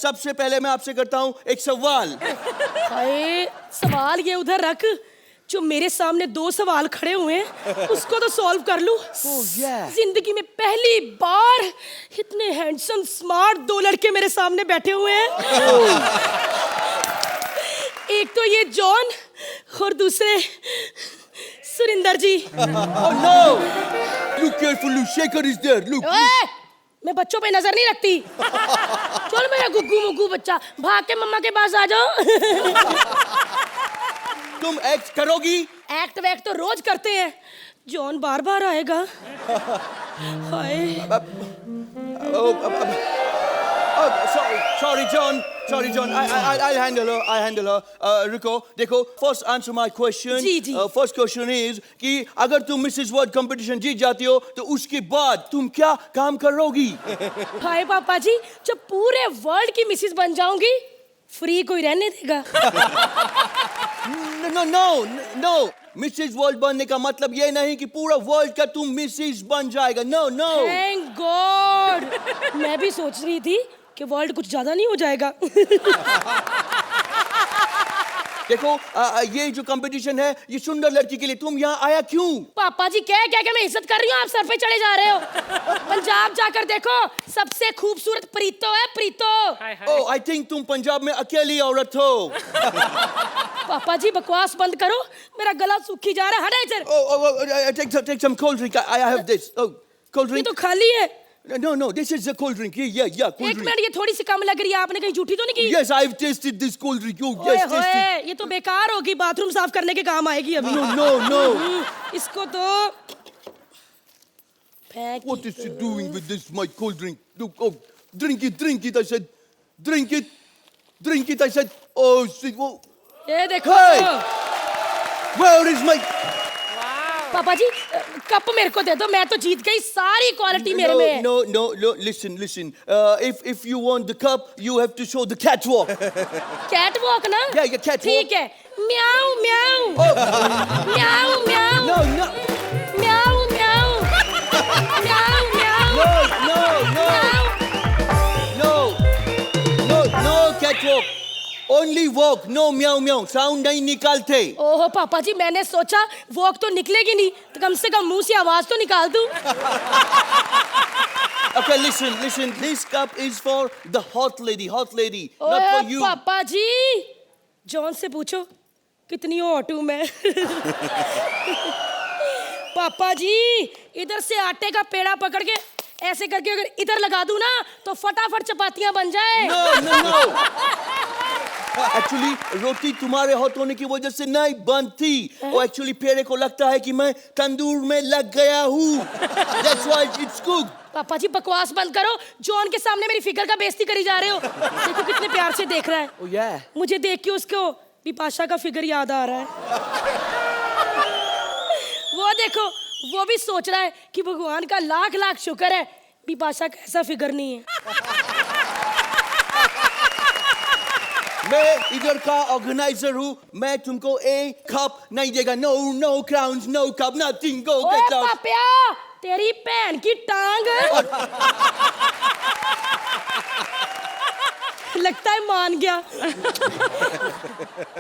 सबसे पहले मैं आपसे करता हूँ एक सवाल। हाय, सवाल ये उधर रख, जो मेरे सामने दो सवाल खड़े हुए हैं उसको तो सॉल्व कर लूं। जिंदगी में पहली बार इतने हैंडसम स्मार्ट दो लड़के मेरे सामने बैठे हुए हैं। एक तो ये जॉन और दूसरे सुरिंदर जी। Oh no! Look carefully, Shekhar is there. Look. मैं बच्चों पे नजर नहीं रखती। चल मेरा गुग्गू मुग्गू बच्चा, भाग के मम्मा के पास आ जाओ। तुम एक्ट करोगी? एक्ट वैक्ट तो रोज करते हैं, जॉन बार बार आएगा। हाय। Sorry, John. I'll handle her. रुको, देखो, first answer my question. Ji. First question is कि अगर तुम मिसेस वर्ल्ड कंपटीशन जीत जाती हो तो उसके बाद तुम क्या काम करोगी? हाय पापा जी, जब पूरे वर्ल्ड की मिसेस बन जाऊंगी, फ्री कोई रहने देगा? No. मिसेस वर्ल्ड बनने का मतलब ये नहीं कि पूरा वर्ल्ड का तुम मिसेस बन जाएगा। No. Thank God. मैं भी सोच रही थी कि वर्ल्ड कुछ ज्यादा नहीं हो जाएगा। देखो, ये जो कंपटीशन है ये सुंदर लड़की के लिए, तुम यहाँ आया क्यों? पापा जी क्या मैं इज्जत कर रही हूँ, आप सर पे चढ़े जा रहे हो। पंजाब जाकर देखो, सबसे खूबसूरत प्रीतो है, प्रीतो। Oh, I think तुम पंजाब में अकेली औरत हो। पापा जी बकवास बंद करो, मेरा गला सूखी जा रहा है। हटा इधर। Take some cold drink. I have this. Oh, cold ये drink. तो खाली है। No, this is the cold drink. Yeah, cold एक drink. मिनट, ये थोड़ी सी कम लग रही है, आपने कहीं झूठी तो नहीं की? Yes, I've tasted this cold drink. Oh, ओए yes, tasted. होए, ये तो बेकार होगी, बाथरूम साफ करने के काम आएगी अभी। No. इसको तो फेंक। What is she doing with this my cold drink? Look, oh, drink it. I said, drink it. I said, oh, shit. Oh. ये देखो। Hey! Where is my? पापा जी कप मेरे को दे दो, मैं तो जीत गई, सारी क्वालिटी मेरे में है। No. Listen. If you want the cup, you have to show the catwalk. Catwalk ना? Yeah, catwalk. ठीक है। म्याऊ म्याऊ। म्याऊ म्याऊ। No. म्याऊ म्याऊ। म्याऊ म्याऊ। No catwalk. Only walk. No meow. Sound नहीं निकालते। ओहो पापा जी, मैंने सोचा वॉक तो निकलेगी नहीं, तो कम से कम मुंह से आवाज तो निकाल दूं। Okay, listen. This cup is for the hot lady, not for you. पापा जी, जॉन से पूछो कितनी हॉट हूं मैं। पापा जी, इधर से आटे का पेड़ा पकड़ के ऐसे करके अगर इधर लगा दूं ना तो फटाफट चपातियां बन जाए। No. एक्चुअली रोटी तुम्हारे हॉट होने की वजह से नहीं बनती, और एक्चुअली पेड़े को लगता है कि मैं तंदूर में लग गया हूँ। That's why it's cooked. पापा जी बकवास बंद करो, जॉन के सामने मेरी फिगर का बेइज्जती करी जा रहे हो। देखो कितने प्यार से देख रहा है। Oh yeah. मुझे देख के उसको बिपाशा का फिगर याद आ रहा है। वो देखो, वो भी सोच रहा है कि भगवान का लाख लाख शुक्र है बिपाशा का ऐसा फिगर नहीं है। मैं इधर का ऑर्गेनाइजर हूँ, मैं तुमको एक कप नहीं देगा। No no crowns, no cup, nothing, go ओए गेट आउट। पापिया, तेरी बहन की टांग। लगता है मान गया।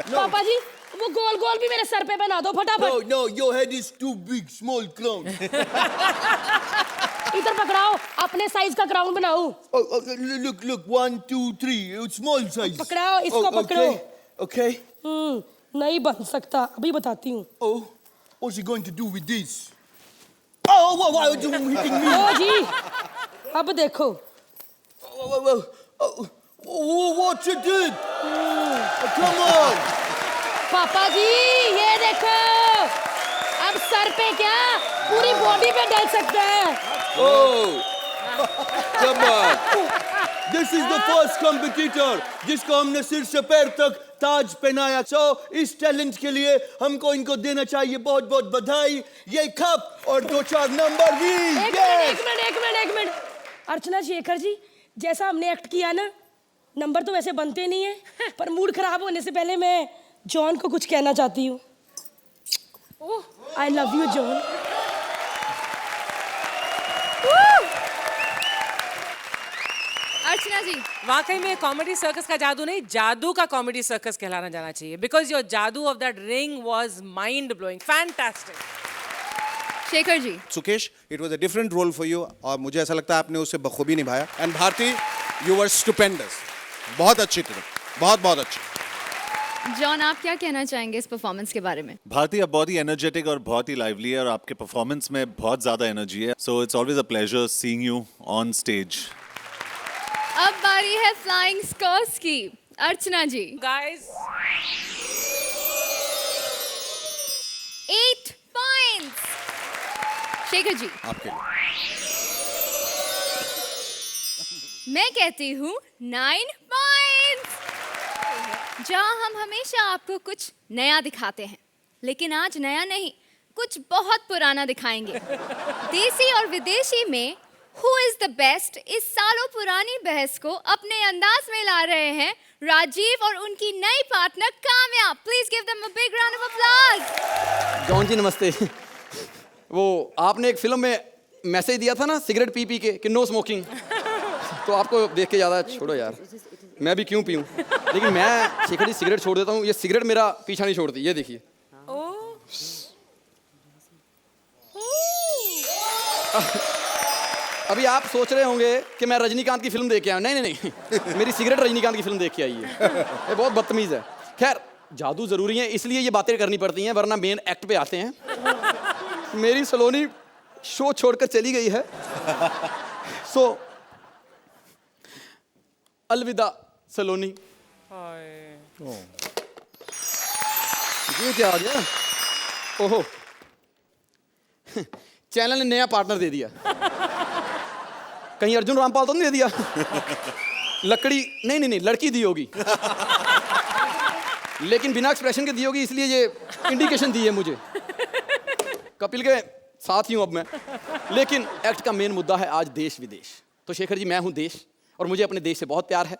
पापा जी, वो गोल गोल भी मेरे सर पे बना दो फटाफट। No, no, your head is too big, small crown. इधर पकड़ाओ, अपने साइज का क्राउन बनाओ। Oh, look, 1, 2, 3, small size. पकड़ाओ, इसको पकड़ो। Okay. नहीं बन सकता, अभी बताती हूँ। Oh, what's he going to do with this? Oh, why are you hitting me? ओ जी, अब देखो। What you did? Come on. पापा जी, ये देखो, अब सर पे क्या, पूरी बॉडी पे डल सकता है। Oh, come on. This is the first competitor जिसको हमने सिर से पैर तक ताज पहनाया। So इस टैलेंट के लिए हमको इनको देना चाहिए बहुत बहुत बधाई। ये कप और 2-4 नंबर भी। एक मिनट। अर्चना शेखर जी, जैसा हमने एक्ट किया ना, नंबर तो वैसे बनते नहीं है, पर मूड खराब होने से पहले मैं जॉन को कुछ कहना चाहती हूँ। I love you John. Archana ji, वाकई में कॉमेडी सर्कस का जादू नहीं, जादू का कॉमेडी सर्कस कहलाना जाना चाहिए, बिकॉज योर जादू of that ring was mind blowing, fantastic. Shekhar ji, Sukesh, it was a different role for you और मुझे ऐसा लगता है आपने उसे बखूबी निभाया। And Bharti, you were stupendous, बहुत अच्छी थी, बहुत बहुत अच्छी। जॉन, आप क्या कहना चाहेंगे इस परफॉर्मेंस के बारे में? भारती अब बहुत ही एनर्जेटिक और बहुत ही लाइवली है और आपके परफॉर्मेंस में बहुत ज्यादा एनर्जी है, so it's always a pleasure seeing you on stage. अब बारी है फ्लाइंग स्कर्ट्स की। अर्चना जी, गाइस 8 पॉइंट्स। शेखर जी, आपके लिए मैं कहती हूँ 9 पॉइंट्स। जहाँ हम हमेशा आपको कुछ नया दिखाते हैं, लेकिन आज नया नहीं, कुछ बहुत पुराना दिखाएंगे। देसी और विदेशी में हु इज द बेस्ट इस सालों पुरानी बहस को अपने अंदाज में ला रहे हैं राजीव और उनकी नई partner Kamya. Please give them a big round of applause. John ji नमस्ते। वो आपने एक फिल्म में मैसेज दिया था ना सिगरेट पी के कि नो स्मोकिंग, तो आपको देख के ज़्यादा छोड़ो यार, मैं भी क्यों पीऊँ, लेकिन मैं शेखर जी सिगरेट छोड़ देता हूँ। ये सिगरेट मेरा पीछा नहीं छोड़ती, ये देखिए। अभी आप सोच रहे होंगे कि मैं रजनीकांत की फिल्म देख के आया। नहीं, मेरी सिगरेट रजनीकांत की फिल्म देख के आई है। ये बहुत बदतमीज़ है। खैर, जादू ज़रूरी है, इसलिए ये बातें करनी पड़ती हैं, वरना मेन एक्ट पे आते हैं। मेरी सलोनी शो छोड़कर चली गई है, सो अलविदा सलोनी। ये क्या आ गया? ओहो, चैनल ने नया पार्टनर दे दिया। कहीं अर्जुन रामपाल तो नहीं दे दिया? लकड़ी नहीं, लड़की दी होगी, लेकिन बिना एक्सप्रेशन के दी होगी, इसलिए ये इंडिकेशन दी है मुझे। कपिल के साथ ही हूं अब मैं, लेकिन एक्ट का मेन मुद्दा है आज देश विदेश। तो शेखर जी, मैं हूं देश और मुझे अपने देश से बहुत प्यार है।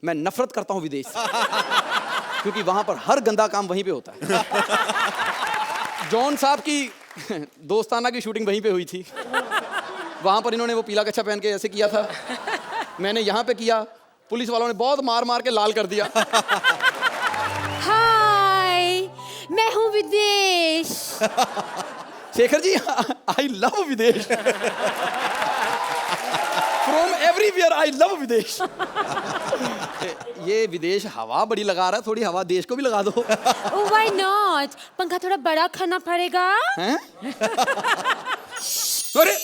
मैं नफरत करता हूं विदेश से, क्योंकि वहां पर हर गंदा काम वहीं पे होता है। जॉन साहब की दोस्ताना की शूटिंग वहीं पे हुई थी। वहां पर इन्होंने वो पीला कच्छा पहन के ऐसे किया था, मैंने यहाँ पे किया, पुलिस वालों ने बहुत मार के लाल कर दिया। हाय, मैं हूँ विदेश। शेखर जी, आई लव विदेश। फ्रॉम एवरीवेयर आई लव विदेश। ये विदेश हवा बड़ी लगा रहा है, थोड़ी हवा देश को भी लगा दो। Why not? पंखा थोड़ा बड़ा करना पड़ेगा। हैं? अरे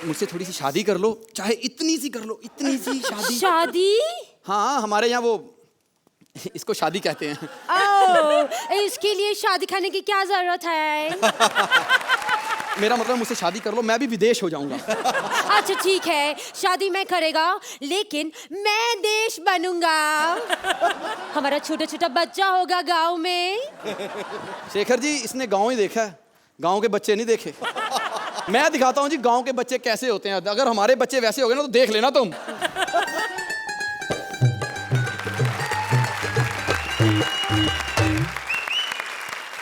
मुझसे थोड़ी सी शादी कर लो, चाहे इतनी सी कर लो, इतनी सी शादी। शादी? हाँ, हमारे यहाँ वो इसको शादी कहते हैं। इसके लिए शादी करने की क्या जरूरत है? मेरा मतलब मुझसे शादी कर लो, मैं भी विदेश हो जाऊंगा। अच्छा ठीक है, शादी मैं करेगा, लेकिन मैं देश बनूंगा। हमारा छोटा छोटा बच्चा होगा गांव में। शेखर जी, इसने गांव ही देखा है, गांव के बच्चे नहीं देखे। मैं दिखाता हूँ जी गांव के बच्चे कैसे होते हैं। अगर हमारे बच्चे वैसे हो गए ना तो देख लेना तुम।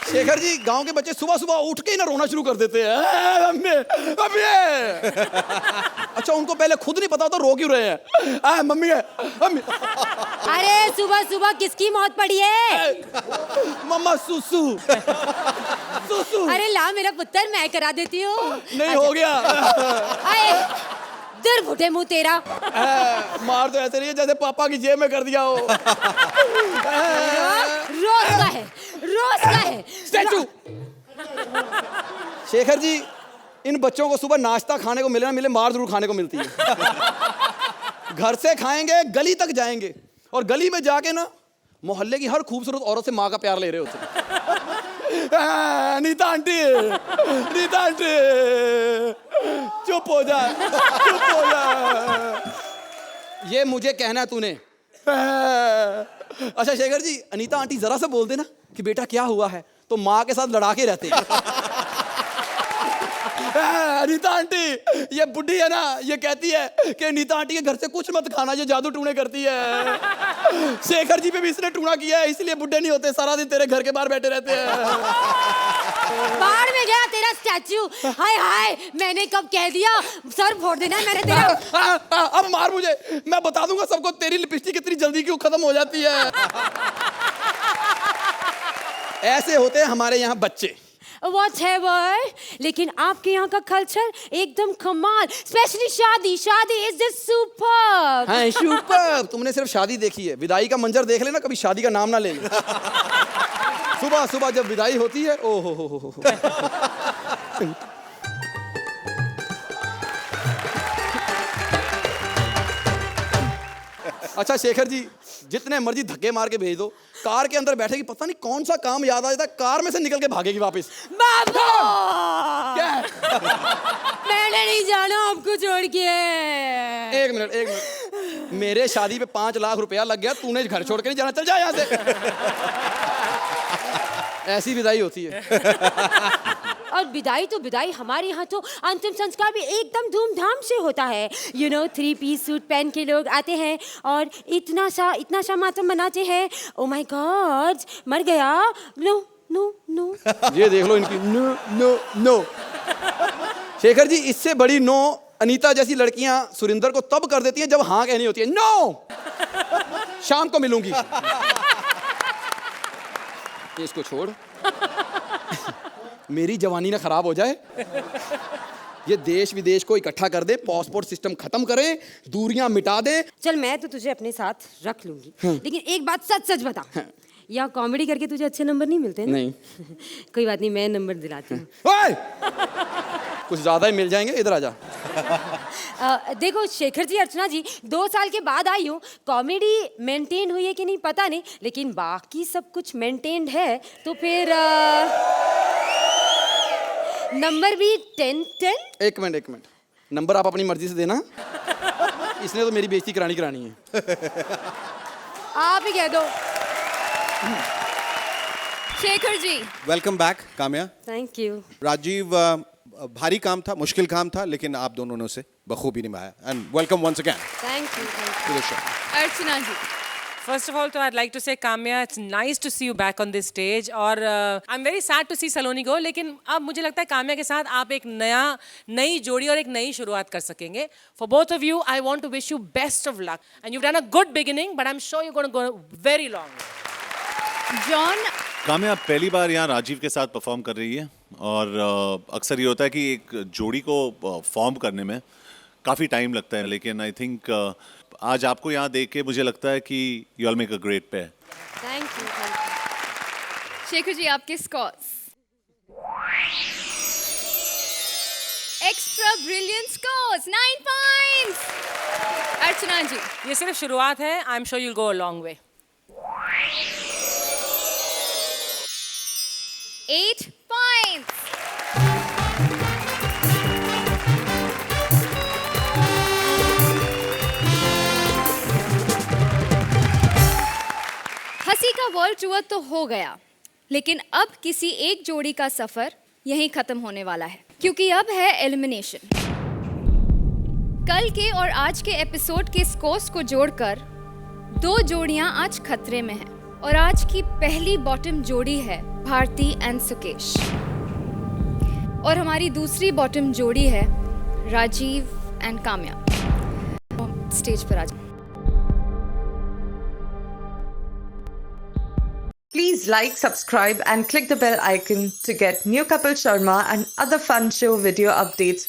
शेखर जी, गांव के बच्चे सुबह सुबह उठ के ही ना रोना शुरू कर देते हैं। अम्मी, अम्मी। अच्छा, उनको पहले खुद नहीं पता तो रो क्यों रहे हैं? मम्मी, अम्मी। अरे सुबह सुबह किसकी मौत पड़ी है? मम्मा, सुसु। सुसु। अरे ला मेरा पुत्र, मैं करा देती हूँ। नहीं हो गया। आए, दूर फुटे मुंह तेरा। मार तो ऐसे नहीं है जैसे पापा की जेब में कर दिया हो। रोज का है, रोज का है। स्टैचू। शेखर जी, इन बच्चों को सुबह नाश्ता खाने को मिले ना मिले, मार जरूर खाने को मिलती है। घर से खाएंगे, गली तक जाएंगे और गली में जाके ना मोहल्ले की हर खूबसूरत औरत से माँ का प्यार ले रहे होते हैं। नीता आंटी, नीता आंटी, चुप हो जा, चुप हो जा। ये मुझे कहना है तूने? अच्छा शेखर जी, अनीता आंटी जरा सा बोल देना कि बेटा क्या हुआ है, तो माँ के साथ लड़ा के रहते हैं। अनीता आंटी, ये बुढ़ी है ना, ये कहती है कि अनीता आंटी के घर से कुछ मत खाना, ये जादू टूने करती है। शेखर जी पे भी इसने टूना किया है, इसलिए बुढ़े नहीं होते, सारा दिन तेरे घर के बाहर बैठे रहते हैं। बाहर में गया तेरा स्टैचू। हाय हाय, मैंने कब कह दिया? सर फोड़ देना है मैंने तेरा। अब मार मुझे, मैं बता दूंगा सबको तेरी लिपस्टिक कितनी जल्दी क्यों खत्म हो जाती है। ऐसे होते हैं हमारे यहाँ बच्चे। Whatever, लेकिन आपके यहाँ का कल्चर एकदम कमाल, स्पेशली शादी। शादी इज द सुपर। हाँ सुपर। तुमने सिर्फ शादी देखी है, विदाई का मंजर देख लेना, कभी शादी का नाम ना ले। सुबह सुबह जब विदाई होती है, ओ हो। अच्छा शेखर जी, जितने मर्जी धक्के मार के भेज दो, कार के अंदर बैठेगी, पता नहीं कौन सा काम याद आ जाता है, कार में से निकल के भागेगी वापस। बाबू, क्या? मैंने नहीं जाना आपको छोड़ के। एक मिनट, मेरे शादी पे 5 लाख रुपया लग गया, तूने घर छोड़ के नहीं जाना, चल जा यहाँ से। ऐसी विदाई होती है। और विदाई तो विदाई, हमारे यहाँ तो अंतिम संस्कार भी एकदम धूमधाम से होता है। यू नो, 3 पीस सूट पहन के लोग आते हैं और इतना सा मातम मनाते हैं। ओ माय गॉड, मर गया। No no no. ये देख लो इनकी no no no. Shekhar ji, इससे बड़ी नो अनीता जैसी लड़कियां सुरिंदर को तब कर देती हैं जब हाँ कहनी होती है। नो, शाम को मिलूंगी। इसको छोड़, मेरी जवानी ना खराब हो जाए। ये देश विदेश को इकट्ठा कर दे, पासपोर्ट सिस्टम खत्म करे, दूरियां मिटा दे। चल, मैं तो तुझे अपने साथ रख लूंगी, लेकिन एक बात सच सच बता, यहाँ कॉमेडी करके तुझे अच्छे नंबर नहीं मिलते ना? नहीं। कोई बात नहीं, मैं नंबर दिलाती हूँ। कुछ ज्यादा ही मिल जाएंगे, इधर आजा। देखो शेखर जी, अर्चना जी, 2 साल के बाद आई हूँ। कॉमेडी मेंटेन हुई है कि नहीं पता नहीं, लेकिन बाकी सब कुछ मेंटेन्ड है। तो फिर नंबर भी 10-10। एक मिनट, नंबर आप अपनी मर्जी से देना। इसने तो मेरी बेइज्जती करानी है। आप ही कह दो। Shekhar ji, welcome back Kamya. Thank you. Rajiv, भारी काम था, मुश्किल काम था, लेकिन आप दोनों ने उसे बखूबी निभाया। And welcome once again thank you. Archana ji. First of all, तो I'd like to say, Kamya, it's nice to see you back on this stage. और I'm very sad to see Saloni go. लेकिन अब मुझे लगता है काम्या के साथ आप एक नई जोड़ी और एक नई शुरुआत कर सकेंगे. For both of you, I want to wish you best of luck. And you've done a good beginning, but I'm sure you're going to go very long. John, Kamya पहली बार यहाँ राजीव के साथ परफॉर्म कर रही है और अक्सर ये होता है कि एक जोड़ी को फॉर्म करने में काफ़ी टाइम लगता है, लेकिन आई थिंक आज आपको यहाँ देख के मुझे लगता है कि you all make a great pair. Thank you. Shekhar ji, आपके scores. Extra brilliant scores 9 points. Archana ji, ये सिर्फ शुरुआत है. I'm sure you'll go a long way. 8 points. World tour तो हो गया, लेकिन अब किसी एक जोड़ी का सफर यहीं खत्म होने वाला है, क्योंकि अब है एलिमिनेशन। कल के और आज के एपिसोड के स्कोर्स को जोड़कर 2 जोड़ियां आज खतरे में हैं, और आज की पहली बॉटम जोड़ी है भारती एंड सुकेश, और हमारी दूसरी बॉटम जोड़ी है राजीव एंड काम्या। स्टेज पर आ जाओ। Please like, subscribe and click the bell icon to get new Kapil Sharma and other fun show video updates